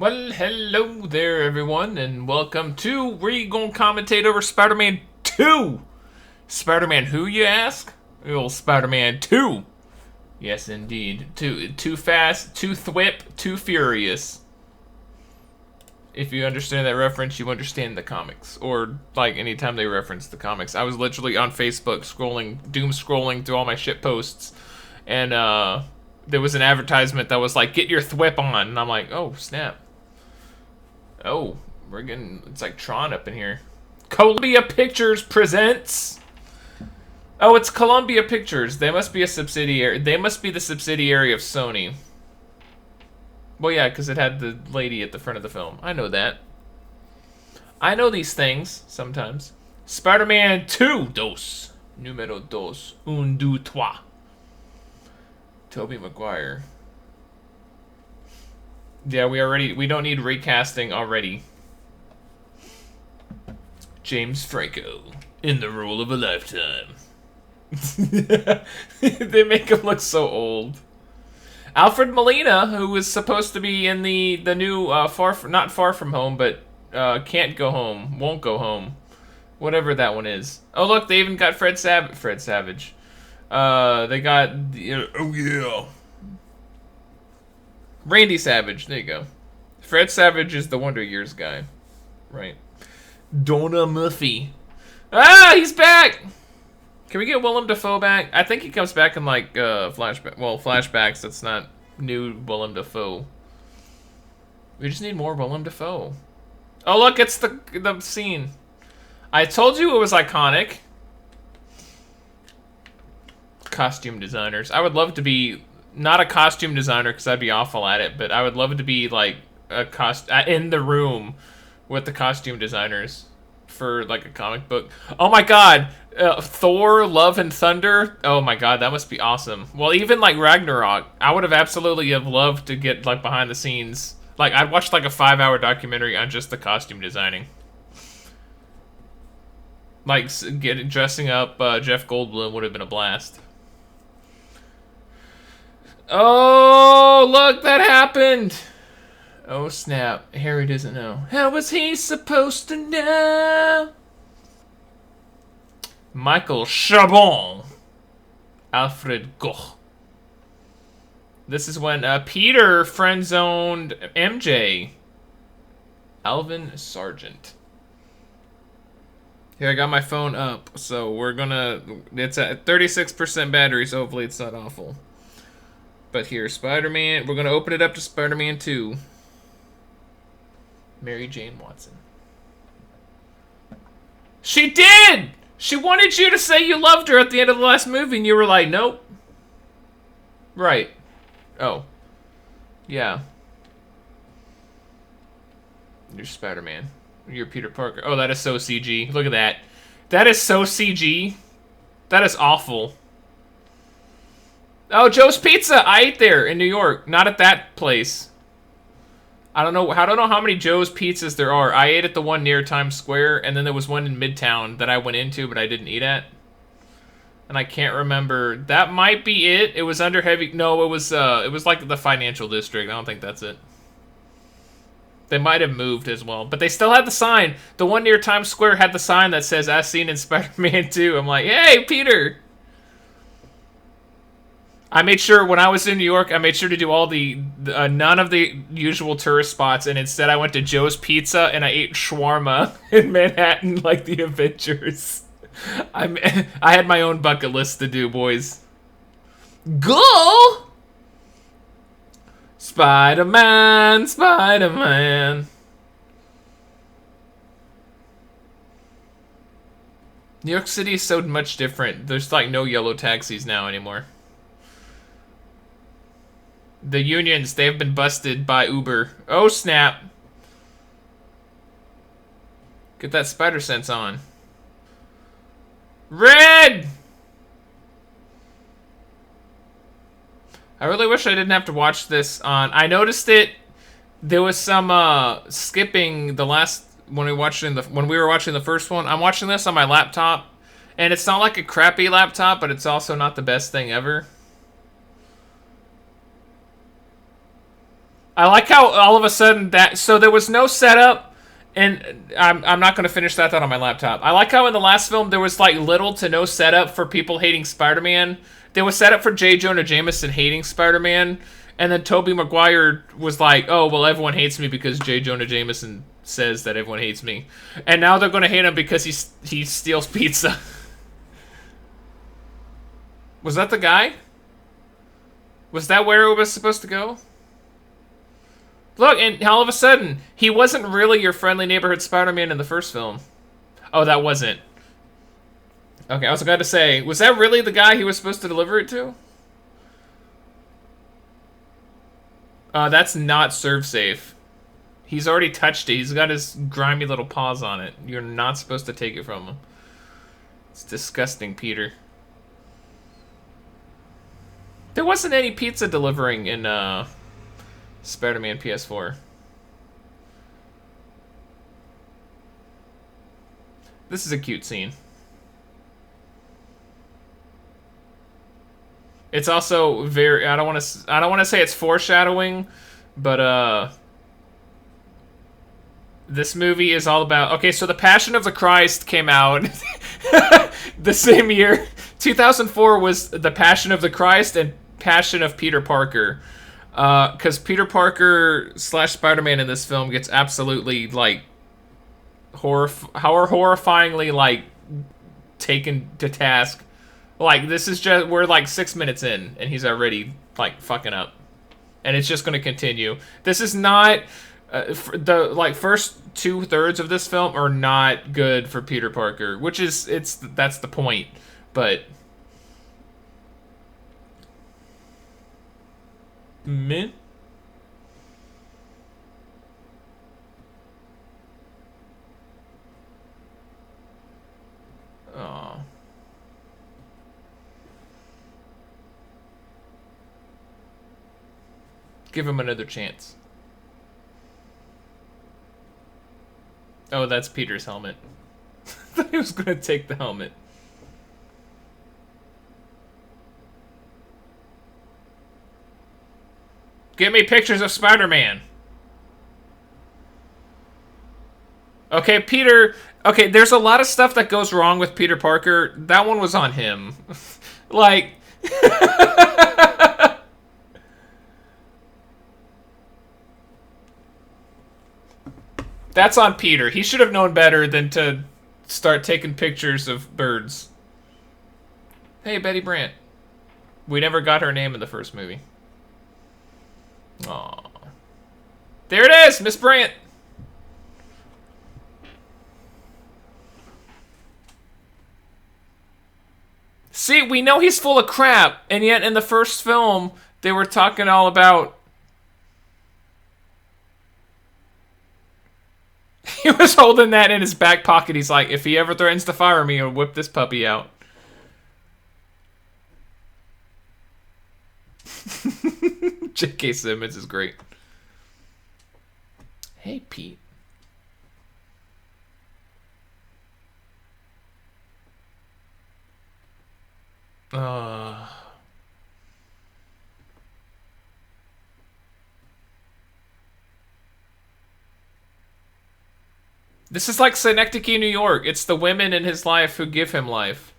Well, hello there, everyone, and welcome to we gonna commentate over Spider-Man 2. Spider-Man who, you ask? Well, Spider-Man 2. Yes, indeed. Too fast, too thwip, too furious. If you understand that reference, you understand the comics. Or, like, anytime they reference the comics. I was literally on Facebook doom scrolling through all my shit posts, and, there was an advertisement that was like, get your thwip on, and I'm like, oh, snap. Oh, we're getting, it's like Tron up in here. Columbia Pictures presents. Oh, it's Columbia Pictures. They must be a subsidiary. They must be the subsidiary of Sony. Well, yeah, because it had the lady at the front of the film. I know that. I know these things sometimes. Spider-Man 2, dos. Numero dos. Un, deux, trois. Tobey Maguire. Yeah, we don't need recasting already. James Franco in the role of a lifetime. They make him look so old. Alfred Molina, who was supposed to be in the new not Far From Home, but Can't Go Home, Won't Go Home, whatever that one is. Oh look, they even got Fred Savage. They got oh yeah. Randy Savage, there you go. Fred Savage is the Wonder Years guy. Right. Donna Murphy. Ah, he's back! Can we get Willem Dafoe back? I think he comes back in, like, flashbacks. That's not new Willem Dafoe. We just need more Willem Dafoe. Oh, look, it's the scene. I told you it was iconic. Costume designers. I would love to be... not a costume designer, because I'd be awful at it, but I would love to be, like, in the room with the costume designers for, like, a comic book. Oh my god! Thor, Love and Thunder? Oh my god, that must be awesome. Well, even, like, Ragnarok, I would have absolutely have loved to get, like, behind the scenes. Like, I'd watched, like, a 5-hour documentary on just the costume designing. Like, dressing up Jeff Goldblum would have been a blast. Oh, look, that happened! Oh, snap. Harry doesn't know. How was he supposed to know? Michael Chabon. Alfred Goch. This is when Peter friend-zoned MJ. Alvin Sargent. Here, I got my phone up, so we're gonna... it's at 36% battery, so hopefully it's not awful. But here, Spider-Man... we're gonna open it up to Spider-Man 2. Mary Jane Watson. She did! She wanted you to say you loved her at the end of the last movie, and you were like, nope. Right. Oh. Yeah. You're Spider-Man. You're Peter Parker. Oh, that is so CG. Look at that. That is so CG. That is awful. Oh, Joe's Pizza! I ate there in New York. Not at that place. I don't know how many Joe's Pizzas there are. I ate at the one near Times Square, and then there was one in Midtown that I went into, but I didn't eat at. And I can't remember. That might be it. It was under heavy... no, it was like the financial district. I don't think that's it. They might have moved as well. But they still had the sign. The one near Times Square had the sign that says, as seen in Spider-Man 2. I'm like, hey, Peter! I made sure, when I was in New York, I made sure to do all none of the usual tourist spots, and instead I went to Joe's Pizza, and I ate shawarma in Manhattan like the Avengers. I had my own bucket list to do, boys. Go! Spider-Man, Spider-Man. New York City is so much different. There's like no yellow taxis now anymore. The unions, they've been busted by Uber. Oh, snap. Get that spider sense on. Red! I really wish I didn't have to watch this on... I noticed it. There was some skipping the last... when we were watching the first one. I'm watching this on my laptop. And it's not like a crappy laptop, but it's also not the best thing ever. I like how all of a sudden that so there was no setup, and I'm not going to finish that thought on my laptop. I like how in the last film there was like little to no setup for people hating Spider-Man. There was setup for J. Jonah Jameson hating Spider-Man, and then Tobey Maguire was like, "Oh well, everyone hates me because J. Jonah Jameson says that everyone hates me," and now they're going to hate him because he steals pizza. Was that the guy? Was that where it was supposed to go? Look, and all of a sudden, he wasn't really your friendly neighborhood Spider-Man in the first film. Oh, that wasn't. Okay, I was about to say, was that really the guy he was supposed to deliver it to? That's not serve safe. He's already touched it. He's got his grimy little paws on it. You're not supposed to take it from him. It's disgusting, Peter. There wasn't any pizza delivering in, Spider-Man PS4. This is a cute scene. It's also very I don't want to say it's foreshadowing, but this movie is all about okay, so The Passion of the Christ came out the same year. 2004 was The Passion of the Christ and Passion of Peter Parker. Because Peter Parker / Spider-Man in this film gets absolutely, like, horrifyingly, like, taken to task. Like, this is just, we're, like, 6 minutes in, and he's already, like, fucking up. And it's just going to continue. This is not, the, like, first 2/3 of this film are not good for Peter Parker, which is, that's the point. But... Meh. Oh. Give him another chance. Oh, that's Peter's helmet. I thought he was gonna take the helmet. Get me pictures of Spider-Man. Okay, Peter... Okay, there's a lot of stuff that goes wrong with Peter Parker. That one was on him. Like... That's on Peter. He should have known better than to start taking pictures of birds. Hey, Betty Brant. We never got her name in the first movie. Aww. There it is, Miss Brant. See, we know he's full of crap, and yet in the first film, they were talking all about... He was holding that in his back pocket. He's like, if he ever threatens to fire me, I'll whip this puppy out. J.K. Simmons is great. Hey, Pete. This is like Synecdoche, New York. It's the women in his life who give him life.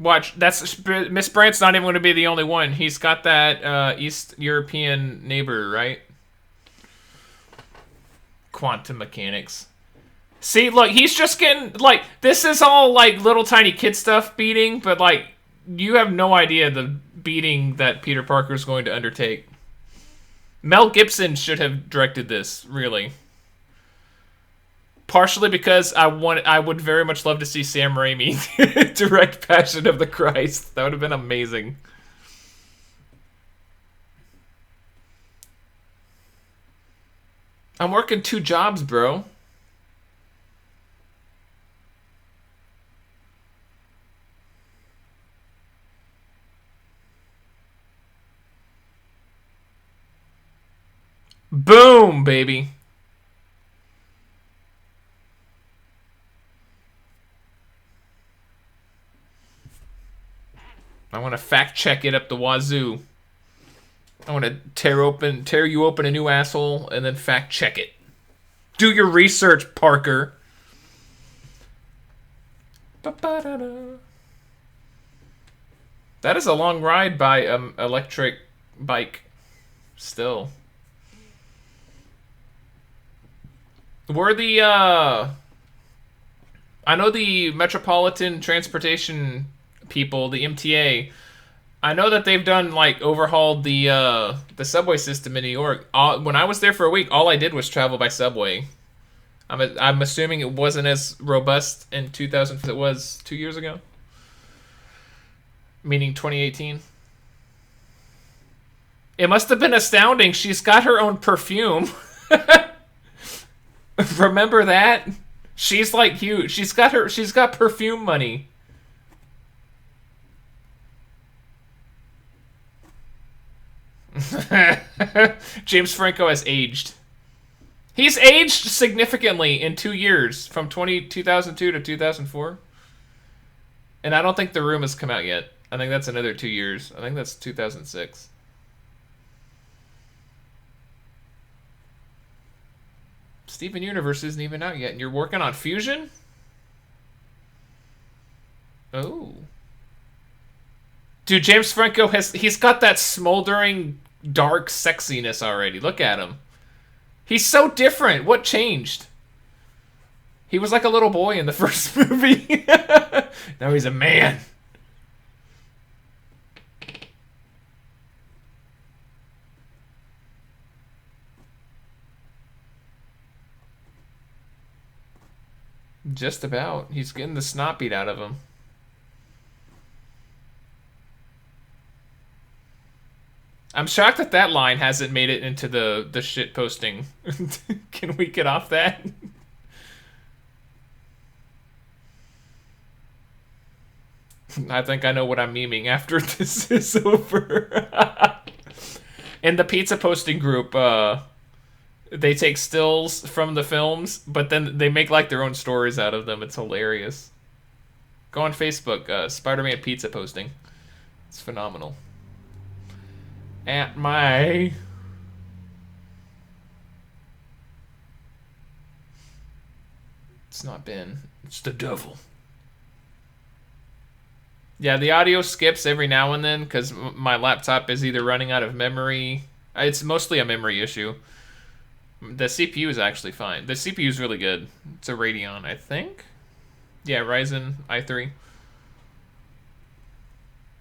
Watch, that's Miss Brant's not even going to be the only one. He's got that East European neighbor, right? Quantum mechanics. See, look, he's just getting, like, this is all, like, little tiny kid stuff beating, but, like, you have no idea the beating that Peter Parker's going to undertake. Mel Gibson should have directed this, really. Partially because I would very much love to see Sam Raimi direct Passion of the Christ. That would have been amazing. I'm working 2 jobs, bro. Boom, baby. I want to fact check it up the wazoo. I want to tear you open a new asshole and then fact check it. Do your research, Parker. That is a long ride by electric bike. Still. We're the I know the Metropolitan Transportation people, the MTA. I know that they've done like overhauled the subway system in New York. When I was there for a week, all I did was travel by subway. I'm assuming it wasn't as robust in 2000 as it was 2 years ago, meaning 2018. It must have been astounding. She's got her own perfume. Remember that? She's like huge. She's got perfume money. James Franco has aged. He's aged significantly in 2 years, from 2002 to 2004. And I don't think The Room has come out yet. I think that's another 2 years. I think that's 2006. Steven Universe isn't even out yet, and you're working on Fusion? Oh. Dude, James Franco he's got that smoldering, dark sexiness already. Look at him. He's so different. What changed? He was like a little boy in the first movie. Now he's a man. Just about. He's getting the snot beat out of him. I'm shocked that that line hasn't made it into the shit posting. Can we get off that? I think I know what I'm memeing after this is over. In the pizza posting group, they take stills from the films, but then they make like their own stories out of them. It's hilarious. Go on Facebook, Spider-Man pizza posting. It's phenomenal. At my... It's not Ben. It's the devil. Yeah, the audio skips every now and then because my laptop is either running out of memory. It's mostly a memory issue. The CPU is actually fine. The CPU is really good. It's a Radeon, I think. Yeah, Ryzen i3.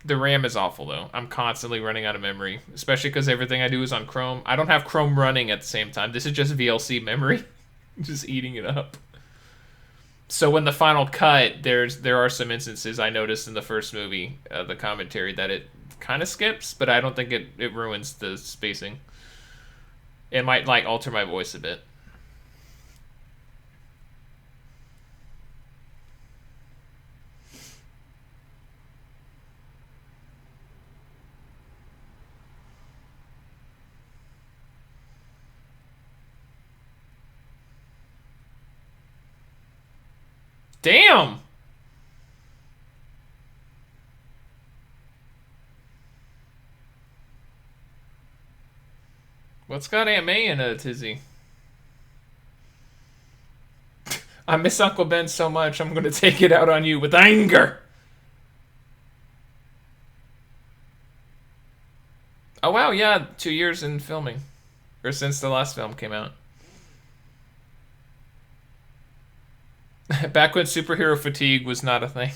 The RAM is awful, though. I'm constantly running out of memory, especially because everything I do is on Chrome. I don't have Chrome running at the same time. This is just VLC memory. Just eating it up. So when the final cut, there are some instances I noticed in the first movie, the commentary, that it kind of skips, but I don't think it ruins the spacing. It might, like, alter my voice a bit. Damn! What's got Aunt May in a tizzy? I miss Uncle Ben so much, I'm gonna take it out on you with anger! Oh wow, yeah, 2 years in filming. Or since the last film came out. Back when superhero fatigue was not a thing.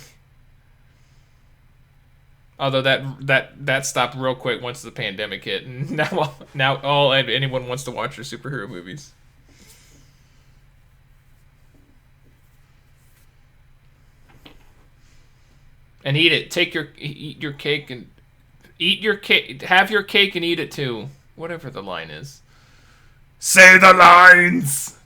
Although that stopped real quick once the pandemic hit, and now all anyone wants to watch are superhero movies. And eat it. Eat your cake and eat your cake. Have your cake and eat it too. Whatever the line is. Say the lines.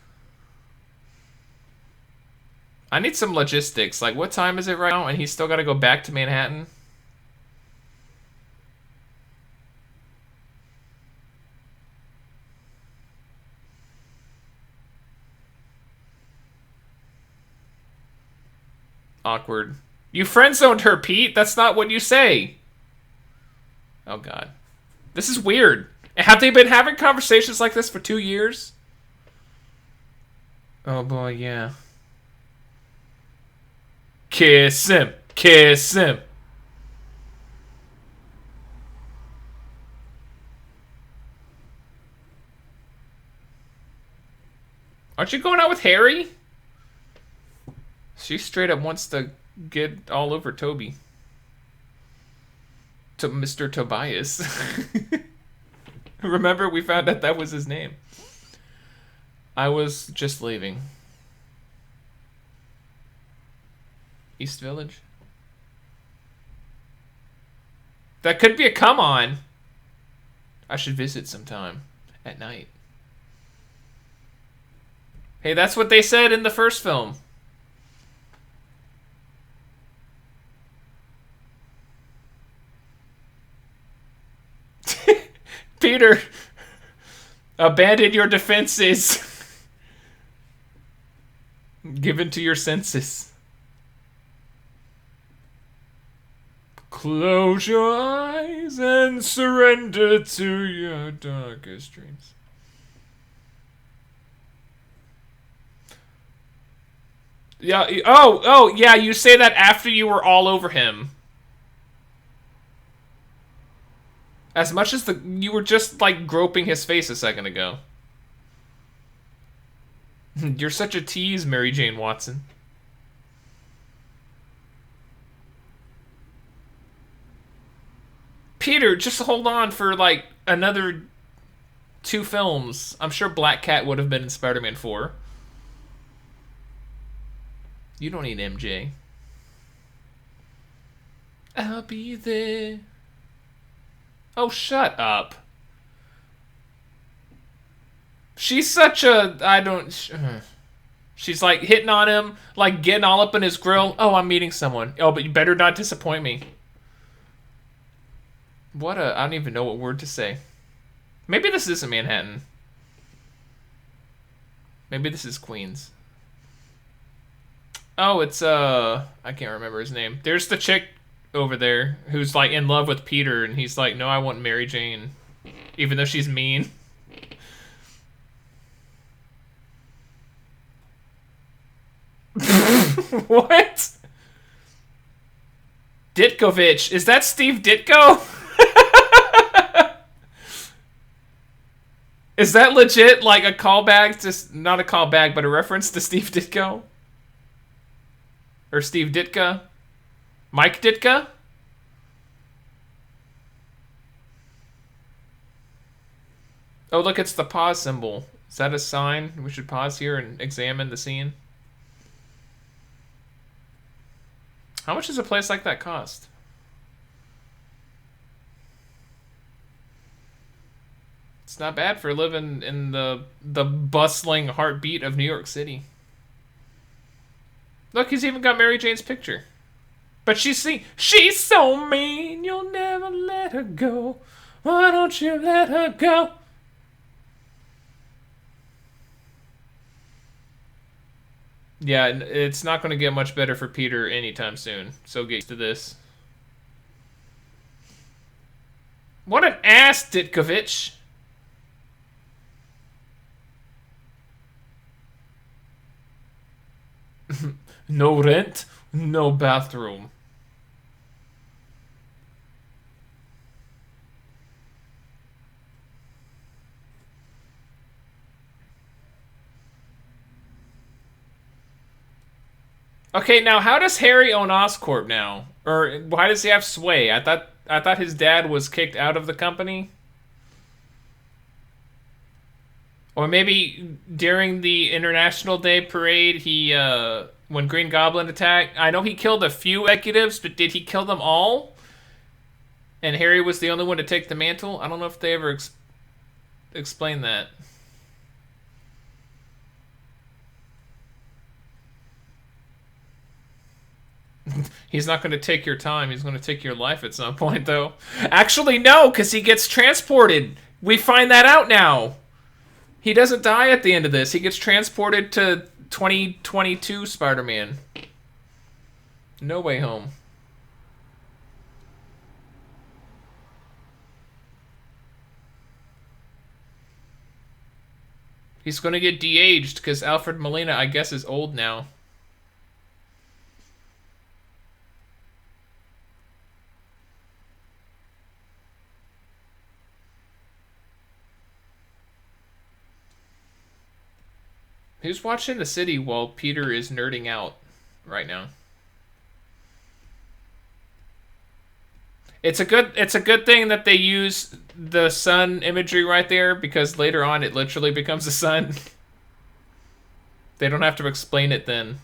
I need some logistics. Like, what time is it right now? And he's still got to go back to Manhattan? Awkward. You friend-zoned her, Pete. That's not what you say. Oh, God. This is weird. Have they been having conversations like this for 2 years? Oh boy, yeah. Kiss him. Kiss him. Aren't you going out with Harry? She straight up wants to get all over Toby. To Mr. Tobias. Remember, we found out that was his name. I was just leaving. East Village? That could be a come on. I should visit sometime. At night. Hey, that's what they said in the first film. Peter, abandon your defenses. Given to your senses. Close your eyes and surrender to your darkest dreams. Yeah. Oh, yeah. You say that after you were all over him. As much as you were just like groping his face a second ago. You're such a tease, Mary Jane Watson. Peter, just hold on for like another 2 films. I'm sure Black Cat would have been in Spider-Man 4. You don't need MJ. I'll be there. Oh, shut up. She's such a... I don't... She's like hitting on him, like getting all up in his grill. Oh, I'm meeting someone. Oh, but you better not disappoint me. What a... I don't even know what word to say. Maybe this isn't Manhattan. Maybe this is Queens. Oh, it's, I can't remember his name. There's the chick over there who's, like, in love with Peter, and he's like, no, I want Mary Jane. Even though she's mean. What? Ditkovich. Is that Steve Ditko? Is that legit, like, a callback to... Not a callback, but a reference to Steve Ditko? Or Steve Ditka? Mike Ditka? Oh, look, it's the pause symbol. Is that a sign? We should pause here and examine the scene. How much does a place like that cost? It's not bad for living in the bustling heartbeat of New York City. Look, he's even got Mary Jane's picture. But she's so mean, you'll never let her go. Why don't you let her go? Yeah, it's not going to get much better for Peter anytime soon. So get used to this. What an ass, Ditkovich. No rent, no bathroom. Okay, now how does Harry own Oscorp now? Or why does he have sway? I thought his dad was kicked out of the company. Or maybe during the International Day parade, he when Green Goblin attacked, I know he killed a few executives, but did he kill them all? And Harry was the only one to take the mantle? I don't know if they ever explained that. He's not going to take your time. He's going to take your life at some point, though. Actually, no, because he gets transported. We find that out now. He doesn't die at the end of this. He gets transported to 2022 Spider-Man. No Way Home. He's going to get de-aged because Alfred Molina, I guess, is old now. Who's watching the city while Peter is nerding out right now? It's a good thing that they use the sun imagery right there, because later on it literally becomes the sun. They don't have to explain it then.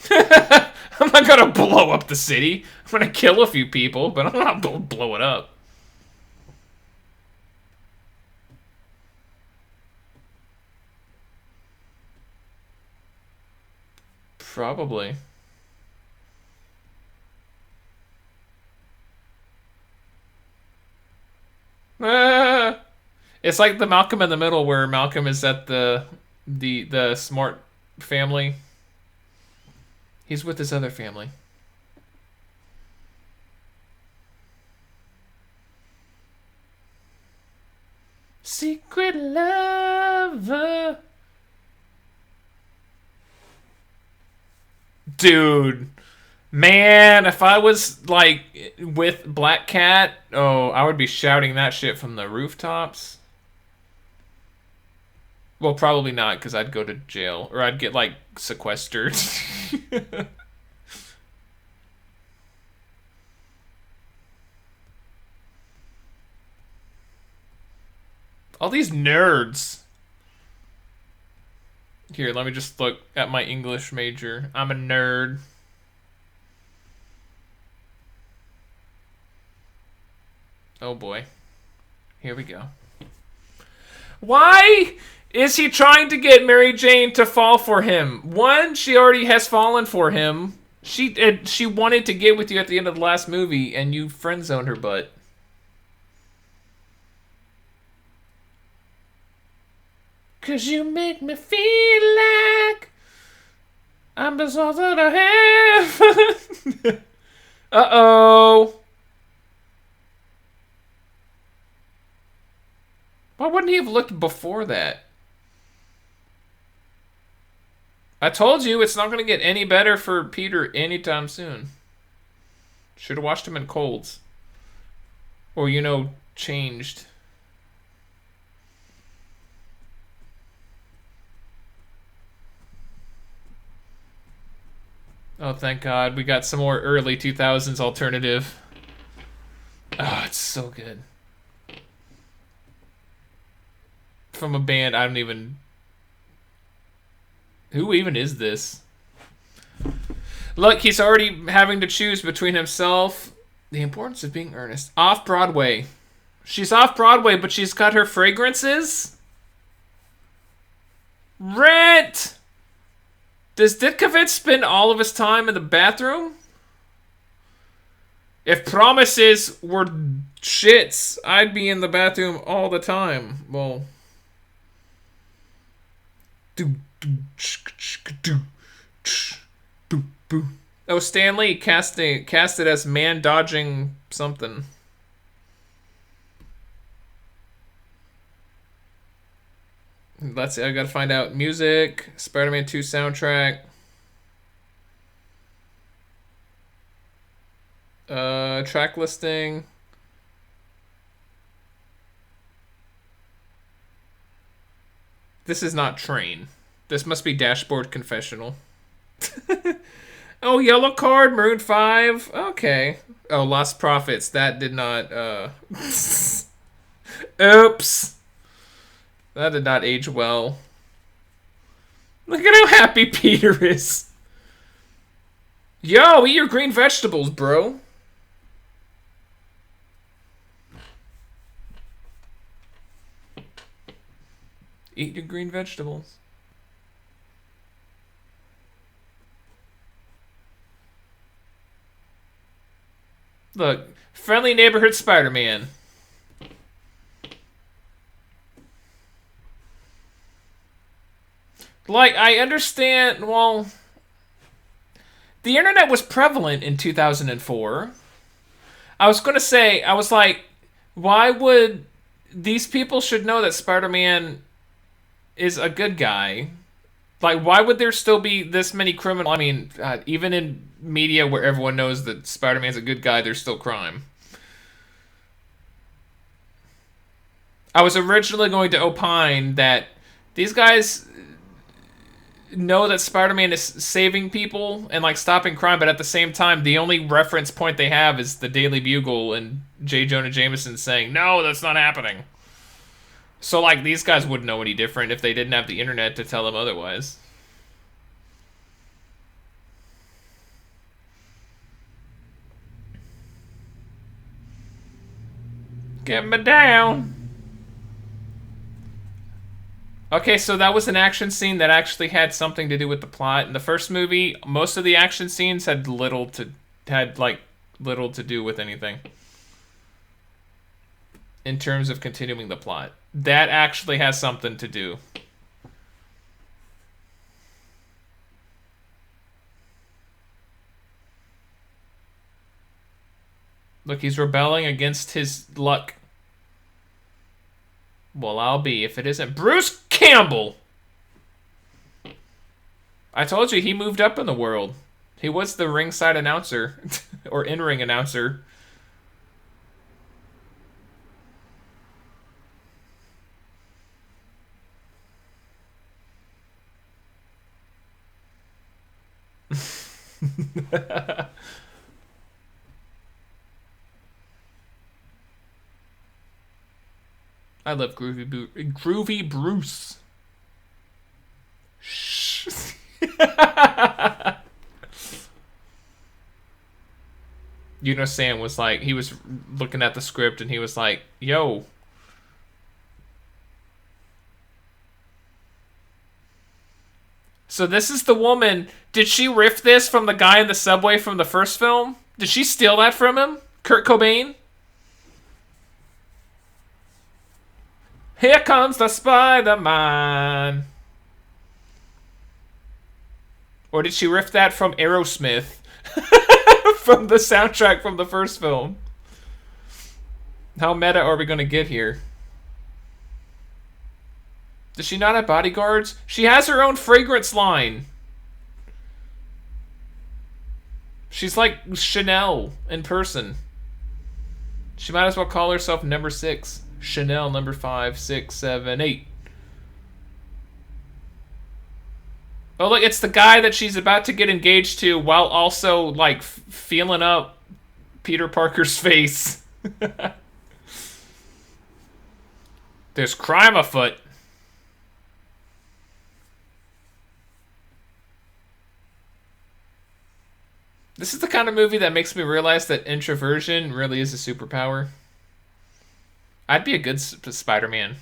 I'm not gonna blow up the city. I'm gonna kill a few people, but I'm not gonna blow it up. Probably. Ah! It's like the Malcolm in the Middle, where Malcolm is at the smart family. He's with his other family. Secret lover. Dude. Man, if I was, like, with Black Cat, oh, I would be shouting that shit from the rooftops. Well, probably not, because I'd go to jail. Or I'd get, like, sequestered. All these nerds. Here, let me just look at my English major. I'm a nerd. Oh boy. Here we go. Why is he trying to get Mary Jane to fall for him? One, she already has fallen for him. She wanted to get with you at the end of the last movie, and you friend-zoned her butt. Cause you make me feel like I'm the salt of the heaven. Uh-oh. Why wouldn't he have looked before that? I told you it's not going to get any better for Peter anytime soon. Should have watched him in Colds. Or, you know, changed. Oh, thank God. We got some more early 2000s alternative. Oh, it's so good. From a band I don't even... Who even is this? Look, he's already having to choose between himself... The importance of being earnest. Off-Broadway. She's off-Broadway, but she's got her fragrances? Rent! Does Ditkovich spend all of his time in the bathroom? If promises were shits, I'd be in the bathroom all the time. Well... Oh, Stan Lee casted as man dodging something. Let's see, I gotta find out. Music, Spider-Man 2 soundtrack. Track listing. This is not Train. This must be Dashboard Confessional. Oh, Yellow Card, Maroon 5. Okay. Oh, Lost Prophets. That did not, Oops. That did not age well. Look at how happy Peter is. Yo, eat your green vegetables, bro. Eat your green vegetables. Look, friendly neighborhood Spider-Man. Like, I understand, well, the internet was prevalent in 2004. I was gonna say, I was like, why would these people should know that Spider-Man is a good guy? Like, why would there still be this many criminal? I mean, even in media where everyone knows that Spider-Man's a good guy, there's still crime. I was originally going to opine that these guys know that Spider-Man is saving people and like stopping crime, but at the same time, the only reference point they have is the Daily Bugle and J. Jonah Jameson saying, "No, that's not happening." So like these guys wouldn't know any different if they didn't have the internet to tell them otherwise. Get me down. Okay, so that was an action scene that actually had something to do with the plot. In the first movie, most of the action scenes had little to do with anything in terms of continuing the plot. That actually has something to do. Look, he's rebelling against his luck. Well, I'll be if it isn't Bruce Campbell. I told you he moved up in the world. He was the ringside announcer or in-ring announcer. I love Groovy Bruce. Shh. You know, Sam was like, he was looking at the script and he was like, yo. So this is the woman. Did she riff this from the guy in the subway from the first film? Did she steal that from him? Kurt Cobain? Here comes the Spider-Man. Or did she riff that from Aerosmith? From the soundtrack from the first film. How meta are we going to get here? Does she not have bodyguards? She has her own fragrance line. She's like Chanel in person. She might as well call herself number 6. Chanel number 5, 6, 7, 8. Oh, look, it's the guy that she's about to get engaged to while also, like, feeling up Peter Parker's face. There's crime afoot. This is the kind of movie that makes me realize that introversion really is a superpower. I'd be a good Spider-Man.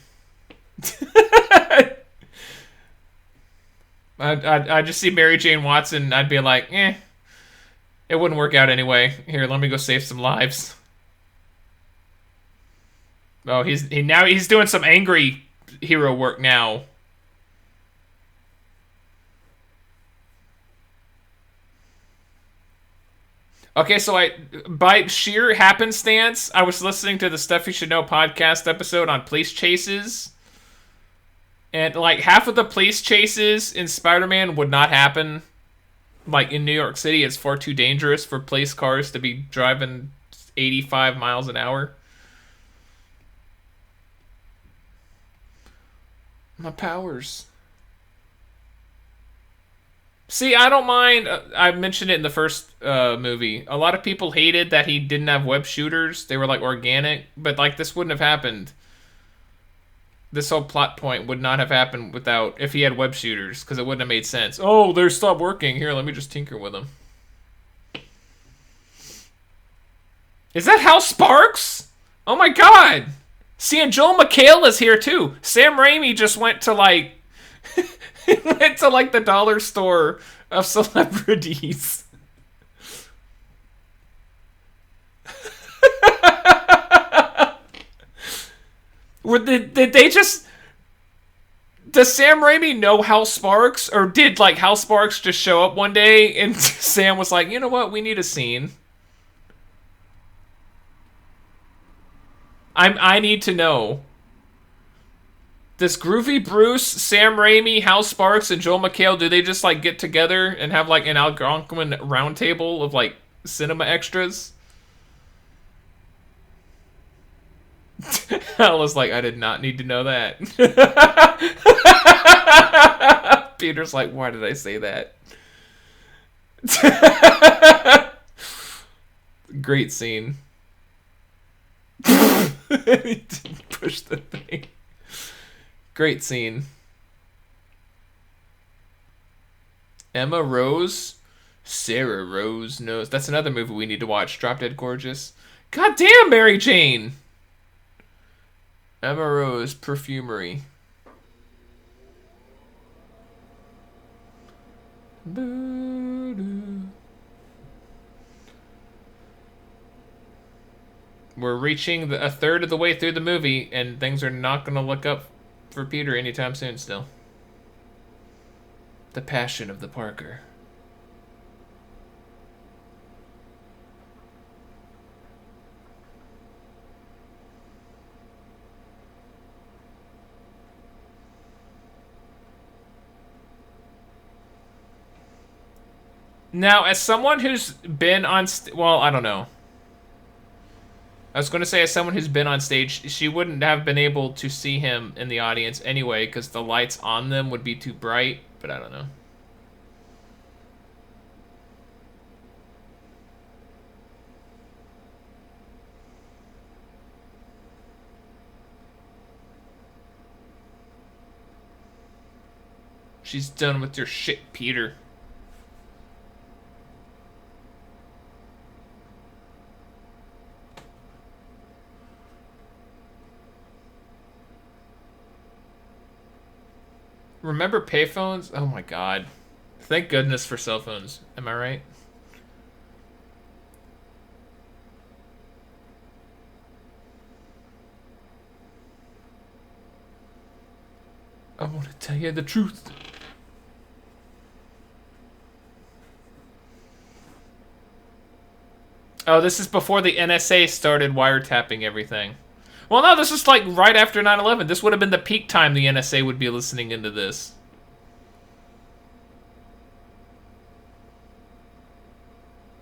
I'd just see Mary Jane Watson. I'd be like, it wouldn't work out anyway. Here, let me go save some lives. Oh, he's doing some angry hero work now. Okay, so by sheer happenstance, I was listening to the Stuff You Should Know podcast episode on police chases. And, like, half of the police chases in Spider-Man would not happen. Like, in New York City, it's far too dangerous for police cars to be driving 85 miles an hour. My powers. See, I don't mind. I mentioned it in the first movie. A lot of people hated that he didn't have web shooters. They were, like, organic. But, like, this wouldn't have happened. This whole plot point would not have happened without if he had web shooters, because it wouldn't have made sense. Oh, they stopped working. Here, let me just tinker with them. Is that Hal Sparks? Oh my god! See, and Joel McHale is here too. Sam Raimi just went to like the dollar store of celebrities. Did they just... Does Sam Raimi know Hal Sparks? Or did, like, Hal Sparks just show up one day and Sam was like, you know what, we need a scene. I need to know. Does Groovy Bruce, Sam Raimi, Hal Sparks, and Joel McHale, do they just like get together and have like an Algonquin roundtable of like cinema extras? Hal was like, I did not need to know that. Peter's like, why did I say that? Great scene. He didn't push the thing. Great scene. Emma Rose? Sarah Rose knows. That's another movie we need to watch. Drop Dead Gorgeous. God damn, Mary Jane! Emma Rose, Perfumery. We're reaching a third of the way through the movie, and things are not going to look up for Peter anytime soon still. The Passion of the Parker. Now, as someone who's been on... well, I don't know. I was going to say, as someone who's been on stage, she wouldn't have been able to see him in the audience anyway, because the lights on them would be too bright, but I don't know. She's done with your shit, Peter. Remember payphones? Oh my god. Thank goodness for cell phones. Am I right? I want to tell you the truth. Oh, this is before the NSA started wiretapping everything. Well, no, this is like right after 9/11. This would have been the peak time the NSA would be listening into this.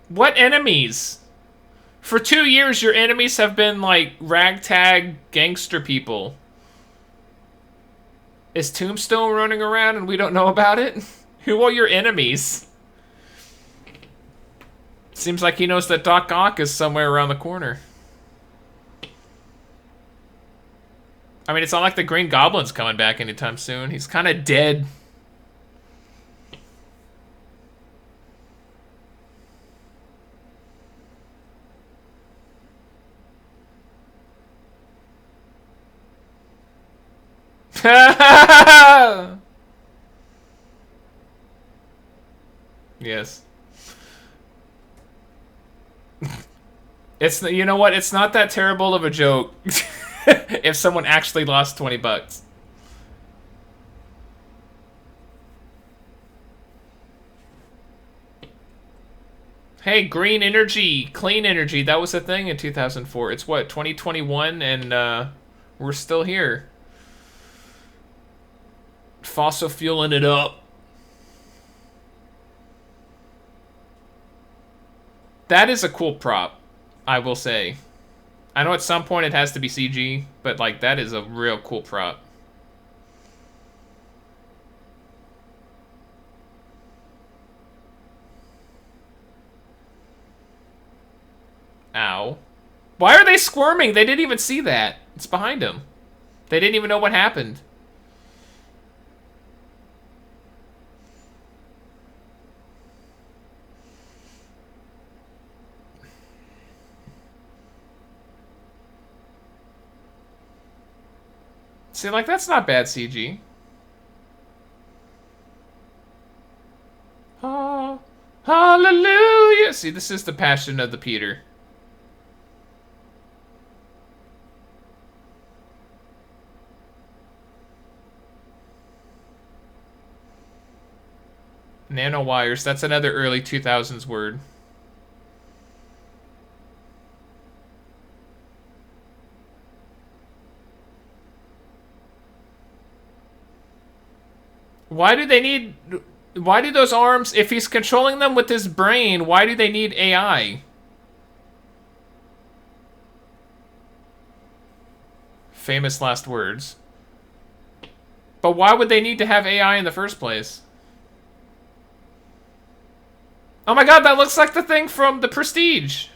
What enemies? For 2 years, your enemies have been like ragtag gangster people. Is Tombstone running around and we don't know about it? Who are your enemies? Seems like he knows that Doc Ock is somewhere around the corner. I mean, it's not like the Green Goblin's coming back anytime soon. He's kind of dead. Yes. It's, you know what? It's not that terrible of a joke. If someone actually lost 20 bucks. Hey, green energy, clean energy, that was a thing in 2004. It's what, 2021, and we're still here. Fossil fueling it up. That is a cool prop, I will say. I know at some point it has to be CG, but like that is a real cool prop. Ow. Why are they squirming? They didn't even see that. It's behind them. They didn't even know what happened. See, like, that's not bad CG. Oh, hallelujah! See, this is the Passion of the Peter. Nanowires, that's another early 2000s word. Why do they need... Why do those arms... If he's controlling them with his brain, why do they need AI? Famous last words. But why would they need to have AI in the first place? Oh my god, that looks like the thing from The Prestige!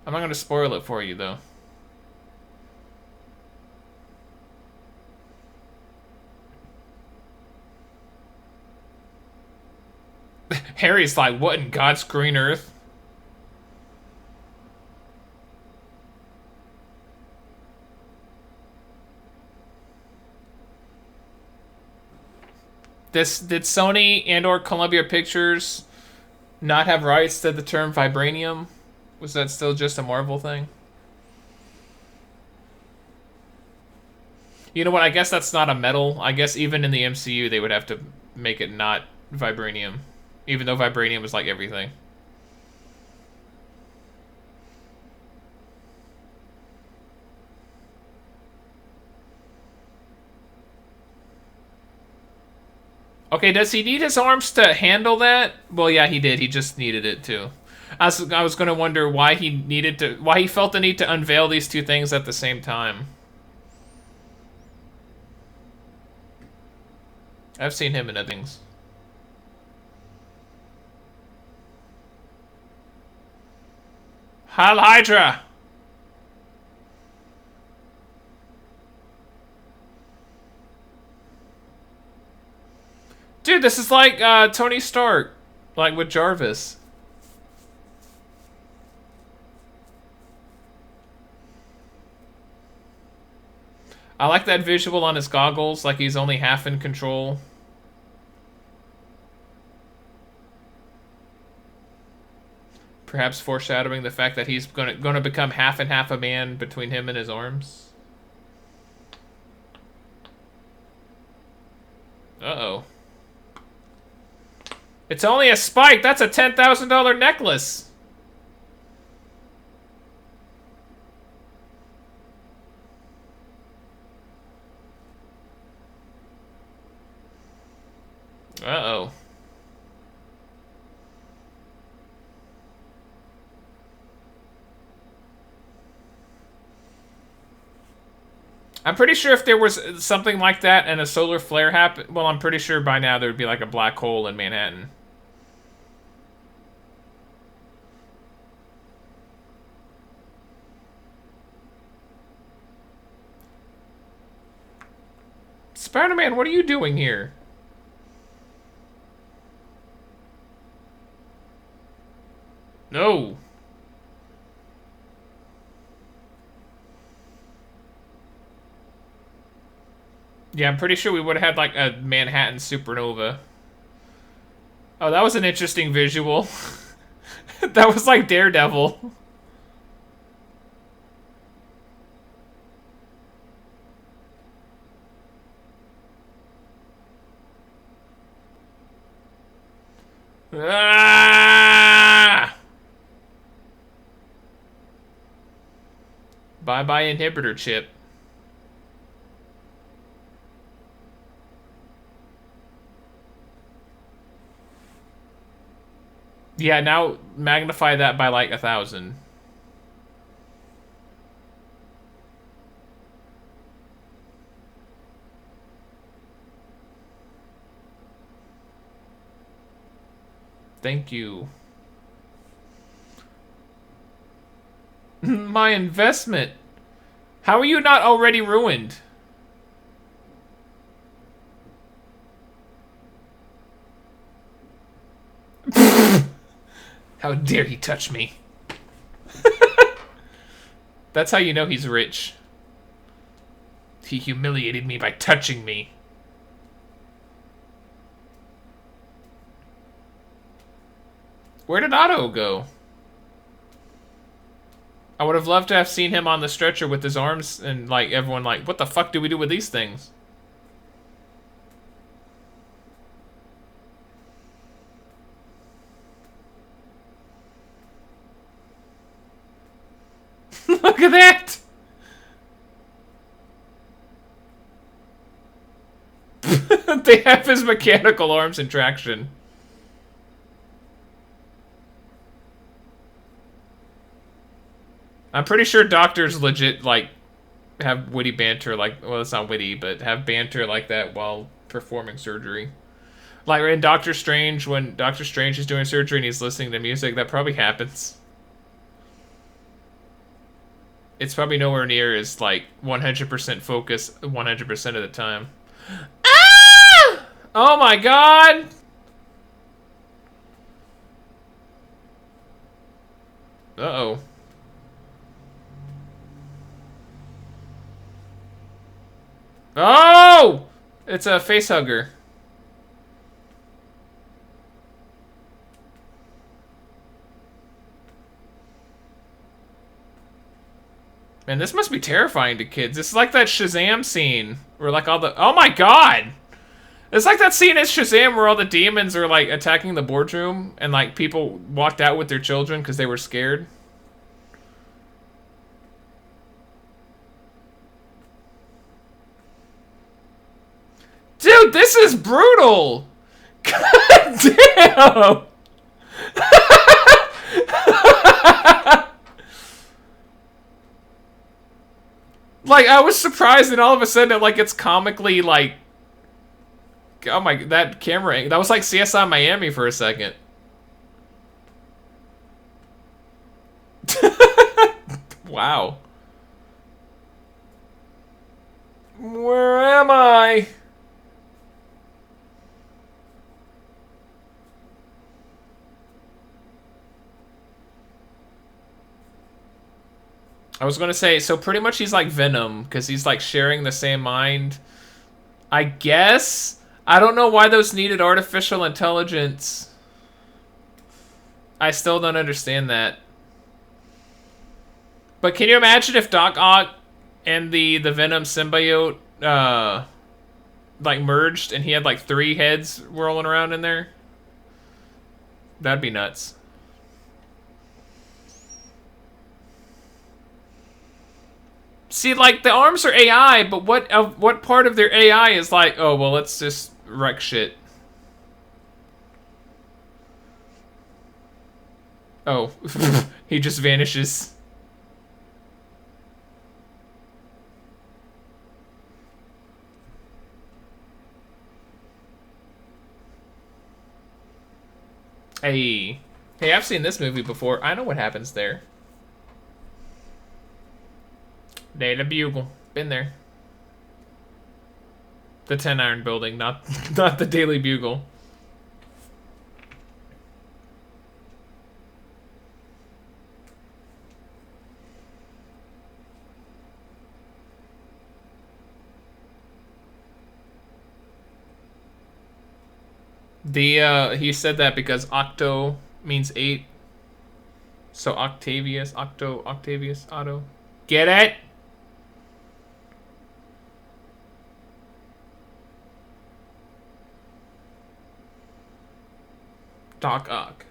I'm not gonna spoil it for you, though. Harry's like, what in God's green earth? Did Sony and or Columbia Pictures not have rights to the term vibranium? Was that still just a Marvel thing? You know what? I guess that's not a metal. I guess even in the MCU they would have to make it not vibranium. Even though vibranium is like everything. Okay, does he need his arms to handle that? Well, yeah, he did. He just needed it too. I was gonna wonder why why he felt the need to unveil these two things at the same time. I've seen him in other things. Heil Hydra! Dude, this is like Tony Stark, like with Jarvis. I like that visual on his goggles, like he's only half in control. Perhaps foreshadowing the fact that he's gonna become half and half a man between him and his arms. Uh-oh. It's only a spike. That's a $10,000 necklace. Uh-oh. I'm pretty sure if there was something like that and a solar flare happened, well, I'm pretty sure by now there would be like a black hole in Manhattan. Spider-Man, what are you doing here? No. Yeah, I'm pretty sure we would have had like a Manhattan supernova. Oh, that was an interesting visual. That was like Daredevil. Ah! Bye-bye inhibitor chip. Yeah, now magnify that by like 1,000. Thank you. My investment. How are you not already ruined? How dare he touch me? That's how you know he's rich. He humiliated me by touching me. Where did Otto go? I would have loved to have seen him on the stretcher with his arms and like everyone like, what the fuck do we do with these things? Look at that! They have his mechanical arms in traction. I'm pretty sure doctors legit, like, have witty banter, like, well, it's not witty, but have banter like that while performing surgery. Like in Doctor Strange, when Doctor Strange is doing surgery and he's listening to music, that probably happens. It's probably nowhere near as, like, 100% focus 100% of the time. Ah! Oh my god! Uh-oh. Oh! It's a face hugger. Man, this must be terrifying to kids. This is like that Shazam scene where, like, all the... Oh my god! It's like that scene in Shazam where all the demons are, like, attacking the boardroom and, like, people walked out with their children because they were scared. Dude, this is brutal! God damn! Like, I was surprised and all of a sudden, like, it's comically, like... Oh my, that camera angle. That was like CSI Miami for a second. Wow. Where am I? I was gonna say, so pretty much he's like Venom, because he's like sharing the same mind. I guess? I don't know why those needed artificial intelligence. I still don't understand that. But can you imagine if Doc Ock and the Venom symbiote, like, merged and he had, like, 3 heads rolling around in there? That'd be nuts. See, like, the arms are AI, but what part of their AI is like, oh, well, let's just wreck shit? Oh, he just vanishes. Hey. Hey, I've seen this movie before. I know what happens there. Daily Bugle. Been there. The 10 Iron Building, not the Daily Bugle. He said that because octo means 8. So Octavius, Octavius, Otto. Get it? Doc Ock.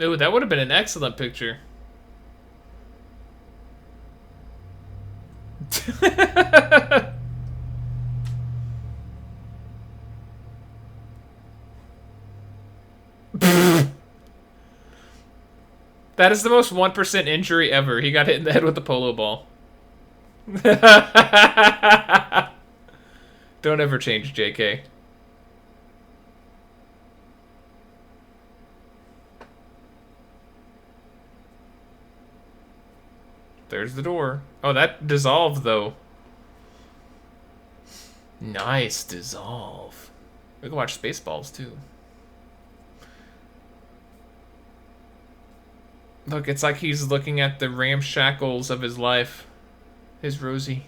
Ooh, that would have been an excellent picture. That is the most 1% injury ever. He got hit in the head with a polo ball. Don't ever change, JK. There's the door. Oh, that dissolved, though. Nice dissolve. We can watch Spaceballs, too. Look, it's like he's looking at the ramshackles of his life. His Rosie.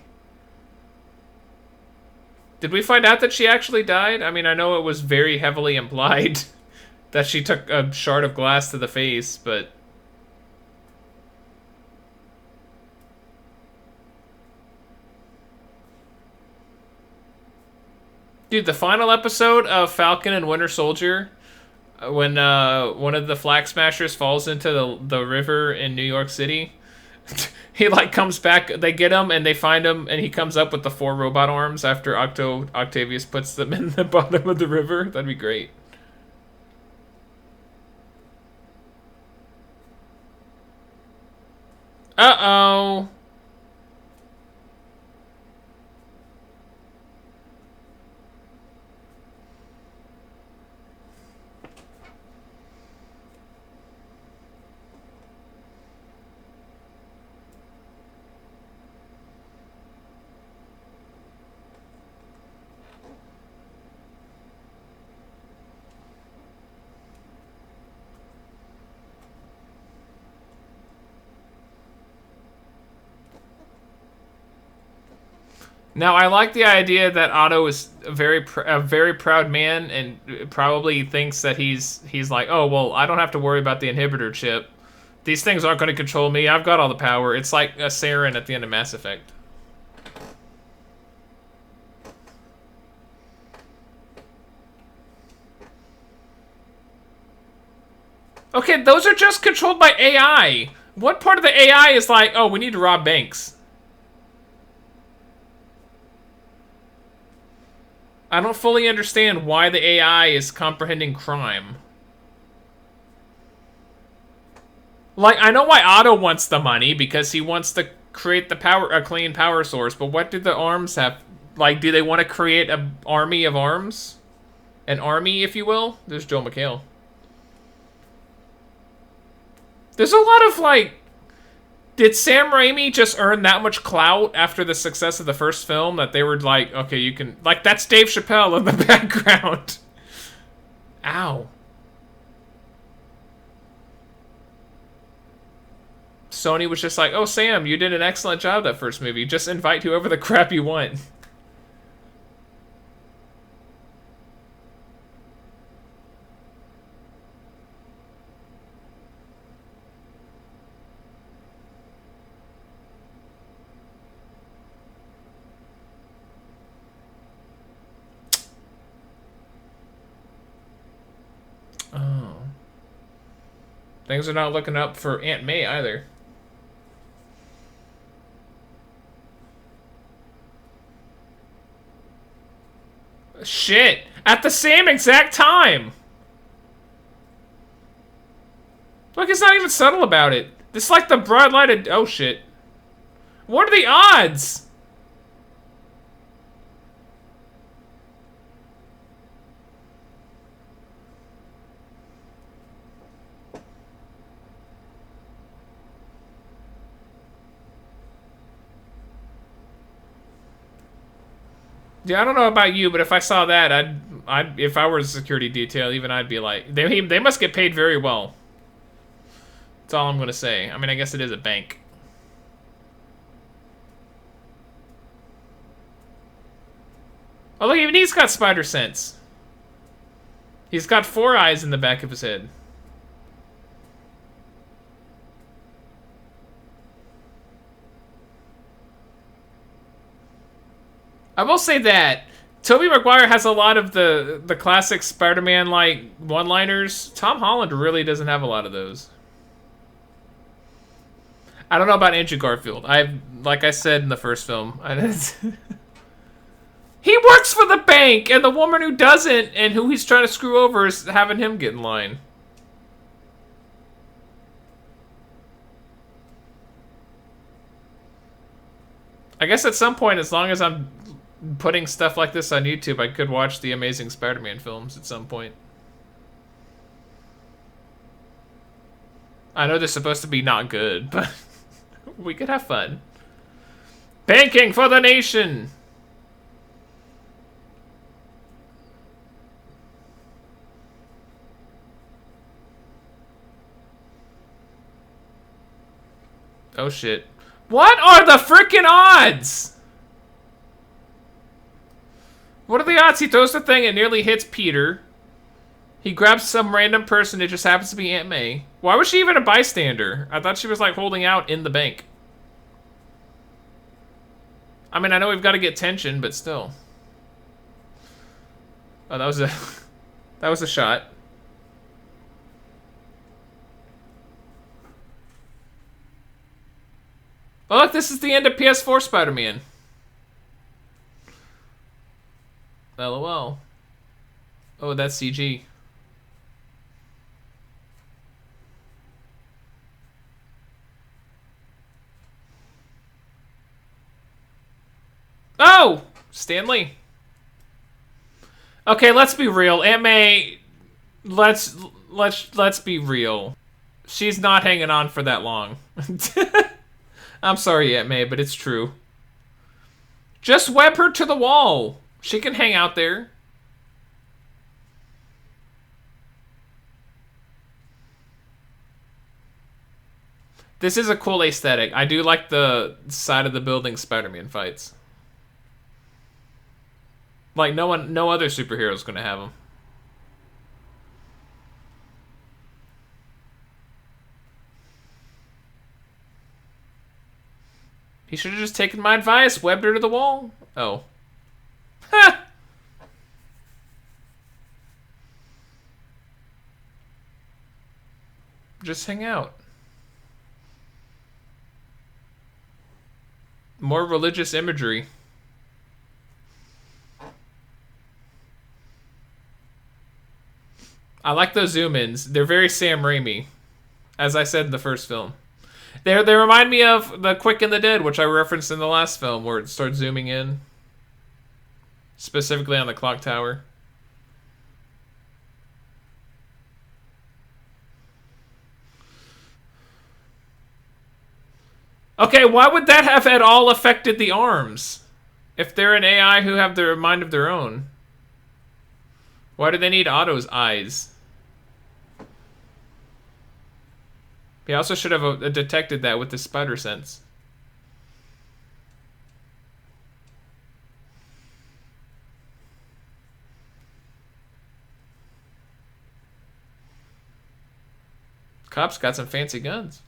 Did we find out that she actually died? I mean, I know it was very heavily implied that she took a shard of glass to the face, but... Dude, the final episode of Falcon and Winter Soldier, when one of the Flag Smashers falls into the river in New York City, he like comes back. They get him and they find him, and he comes up with the 4 robot arms after Octavius puts them in the bottom of the river. That'd be great. Uh-oh. Now, I like the idea that Otto is a very proud man and probably thinks that he's like, oh, well, I don't have to worry about the inhibitor chip. These things aren't going to control me. I've got all the power. It's like a Saren at the end of Mass Effect. Okay, those are just controlled by AI. What part of the AI is like, oh, we need to rob banks? I don't fully understand why the AI is comprehending crime. Like, I know why Otto wants the money, because he wants to create a clean power source, but what do the arms have? Like, do they want to create an army of arms? An army, if you will? There's Joel McHale. There's a lot of, like... Did Sam Raimi just earn that much clout after the success of the first film that they were like, okay, you can... Like, that's Dave Chappelle in the background. Ow. Sony was just like, oh, Sam, you did an excellent job that first movie. Just invite whoever the crap you want. Oh. Things are not looking up for Aunt May either. Shit! At the same exact time! Look, it's not even subtle about it. It's like the broad lighted... Oh, shit. What are the odds? Yeah, I don't know about you, but if I saw that, if I were a security detail, even I'd be like, they must get paid very well. That's all I'm gonna say. I mean, I guess it is a bank. Oh, look, even he's got spider sense. He's got 4 eyes in the back of his head. I will say that Tobey Maguire has a lot of the classic Spider-Man like one-liners. Tom Holland really doesn't have a lot of those. I don't know about Andrew Garfield. Like I said in the first film, he works for the bank, and the woman who doesn't and who he's trying to screw over is having him get in line. I guess at some point, as long as I'm putting stuff like this on YouTube, I could watch the Amazing Spider-Man films at some point. I know they're supposed to be not good, but we could have fun. Banking for the nation! Oh shit. What are the frickin' odds? What are the odds he throws the thing and nearly hits Peter? He grabs some random person, it just happens to be Aunt May. Why was she even a bystander? I thought she was like holding out in the bank. I mean, I know we've got to get tension, but still. Oh, that was a that was a shot. Oh, look, this is the end of PS4 Spider-Man. LOL. Oh, that's CG. Oh! Stanley. Okay, let's be real. Aunt May, let's be real. She's not hanging on for that long. I'm sorry, Aunt May, but it's true. Just web her to the wall. She can hang out there. This is a cool aesthetic. I do like the side of the building Spider-Man fights. Like, no other superhero's gonna have them. He should have just taken my advice, webbed her to the wall. Oh. Ha! Just hang out. More religious imagery. I like those zoom-ins. They're very Sam Raimi, as I said in the first film. They remind me of The Quick and the Dead, which I referenced in the last film, where it starts zooming in. Specifically on the clock tower. Okay, why would that have at all affected the arms? If they're an AI who have their mind of their own. Why do they need Otto's eyes? He also should have detected that with the spider sense. Cops got some fancy guns.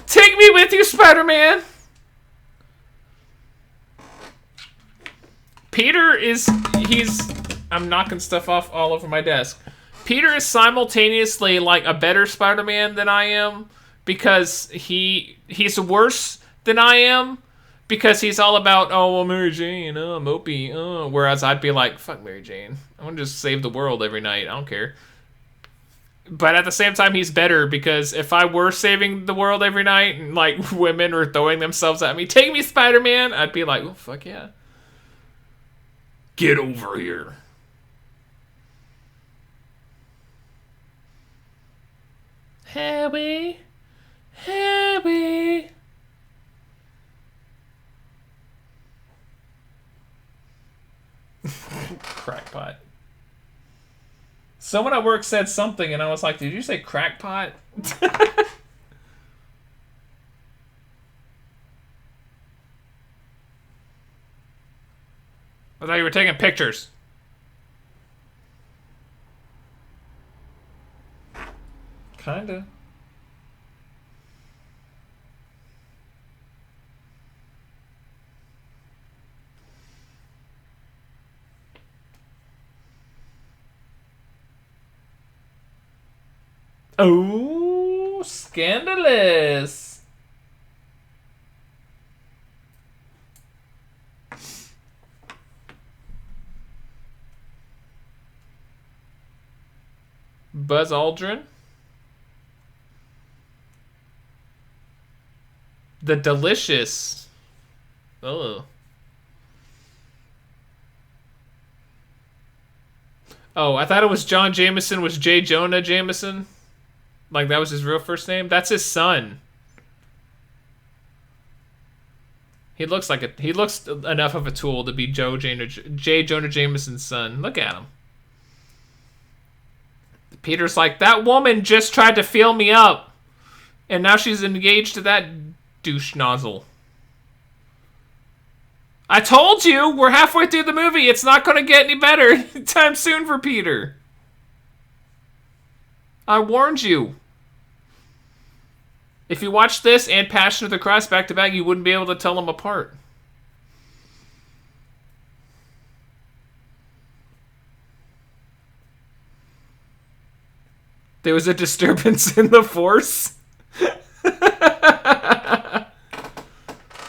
Take me with you, Spider-Man! Peter is... I'm knocking stuff off all over my desk. Peter is simultaneously like a better Spider-Man than I am because he's worse than I am because he's all about, oh, well, Mary Jane, Mopey, whereas I'd be like, fuck Mary Jane. I want to just save the world every night. I don't care. But at the same time, he's better because if I were saving the world every night and, like, women were throwing themselves at me, take me, Spider-Man, I'd be like, oh, fuck yeah. Get over here. Harry. Harry. Crackpot. Someone at work said something, and I was like, did you say crackpot? I thought you were taking pictures. Kinda. Oh, scandalous. Buzz Aldrin. The Delicious. Oh. Oh, I thought it was John Jameson was J. Jonah Jameson. Like that was his real first name? That's his son. He looks enough of a tool to be J. Jonah Jameson's son. Look at him. Peter's like, that woman just tried to feel me up. And now she's engaged to that douche nozzle. I told you, we're halfway through the movie. It's not going to get any better anytime soon for Peter. I warned you. If you watched this and Passion of the Christ back to back, you wouldn't be able to tell them apart. There was a disturbance in the Force.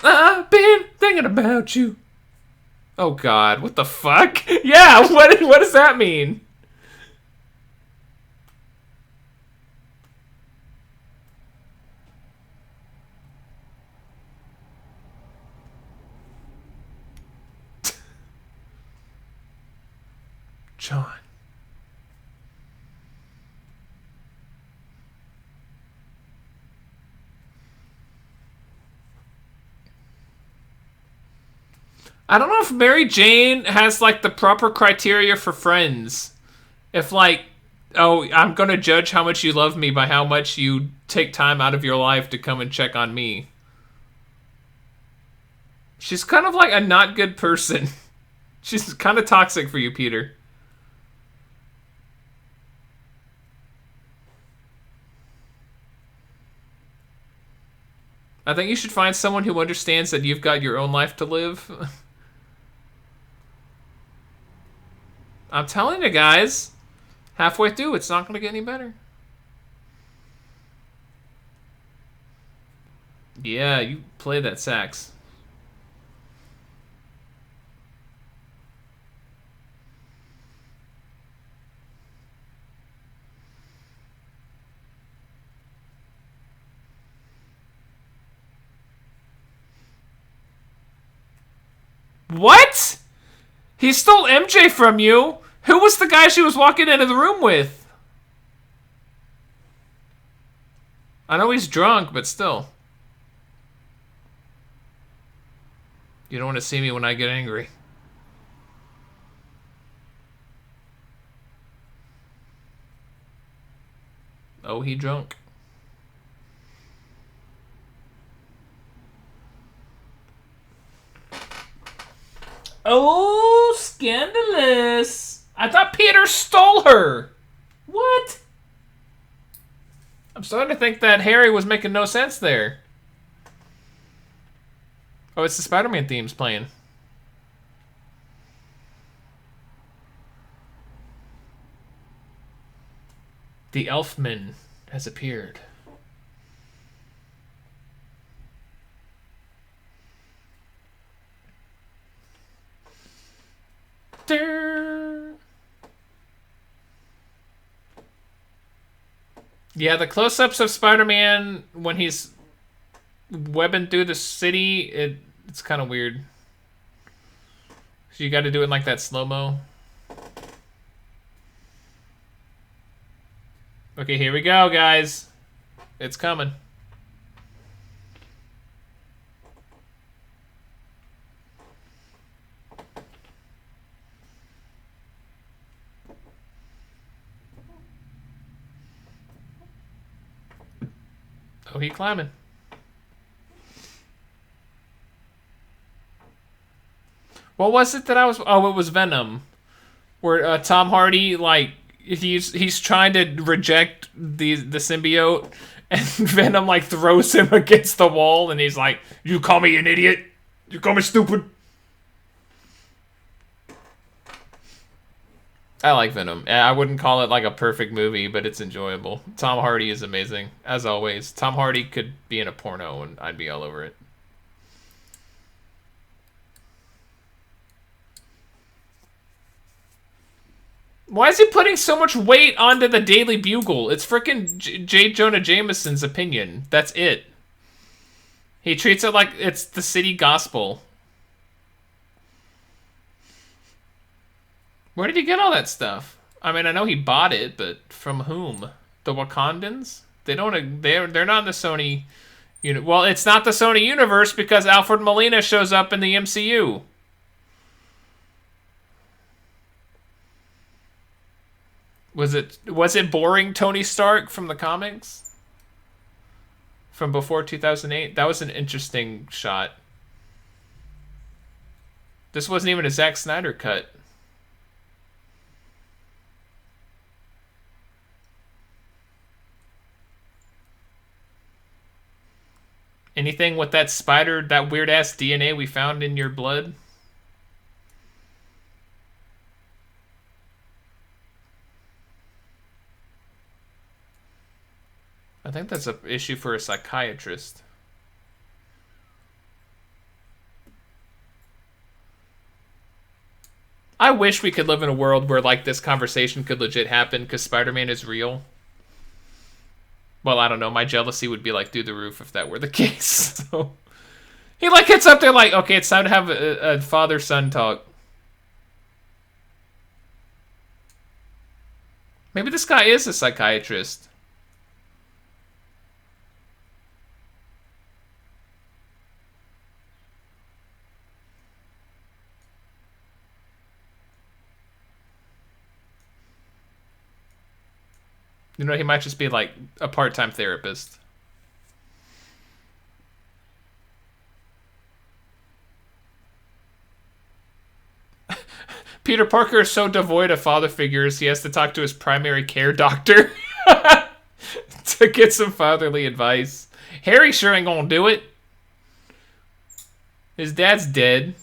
I've been thinking about you. Oh God, what the fuck? Yeah, what does that mean? John. I don't know if Mary Jane has, like, the proper criteria for friends. If, like, oh, I'm gonna judge how much you love me by how much you take time out of your life to come and check on me. She's kind of like a not good person. She's kind of toxic for you, Peter. I think you should find someone who understands that you've got your own life to live. I'm telling you guys, halfway through, it's not going to get any better. Yeah, you play that sax. What? He stole MJ from you? Who was the guy she was walking into the room with? I know he's drunk, but still. You don't want to see me when I get angry. Oh, he drunk. Oh, scandalous. I thought Peter stole her. What? I'm starting to think that Harry was making no sense there. Oh, it's the Spider-Man themes playing. The Elfman has appeared. Yeah, the close-ups of Spider-Man when he's webbing through the city, it's kind of weird. So you got to do it in like that slow-mo. Okay, here we go, guys. It's coming. Oh, he climbing. What was it that I was... Oh, it was Venom. Where Tom Hardy, like, he's trying to reject the symbiote, and Venom, like, throws him against the wall, and he's like, you call me an idiot? You call me stupid? I like Venom. I wouldn't call it like a perfect movie, but it's enjoyable. Tom Hardy is amazing, as always. Tom Hardy could be in a porno, and I'd be all over it. Why is he putting so much weight onto the Daily Bugle? It's frickin' J. Jonah Jameson's opinion. That's it. He treats it like it's the city gospel. Where did he get all that stuff? I mean, I know he bought it, but from whom? The Wakandans? They're not in the Sony. Well, it's not the Sony universe because Alfred Molina shows up in the MCU. Was it boring Tony Stark from the comics? From before 2008? That was an interesting shot. This wasn't even a Zack Snyder cut. Anything with that spider, that weird-ass DNA we found in your blood? I think that's an issue for a psychiatrist. I wish we could live in a world where, like, this conversation could legit happen because Spider-Man is real. Well, I don't know. My jealousy would be, like, through the roof if that were the case. So he, like, gets up there like, okay, it's time to have a father-son talk. Maybe this guy is a psychiatrist. You know, he might just be, like, a part-time therapist. Peter Parker is so devoid of father figures, he has to talk to his primary care doctor to get some fatherly advice. Harry sure ain't gonna do it. His dad's dead.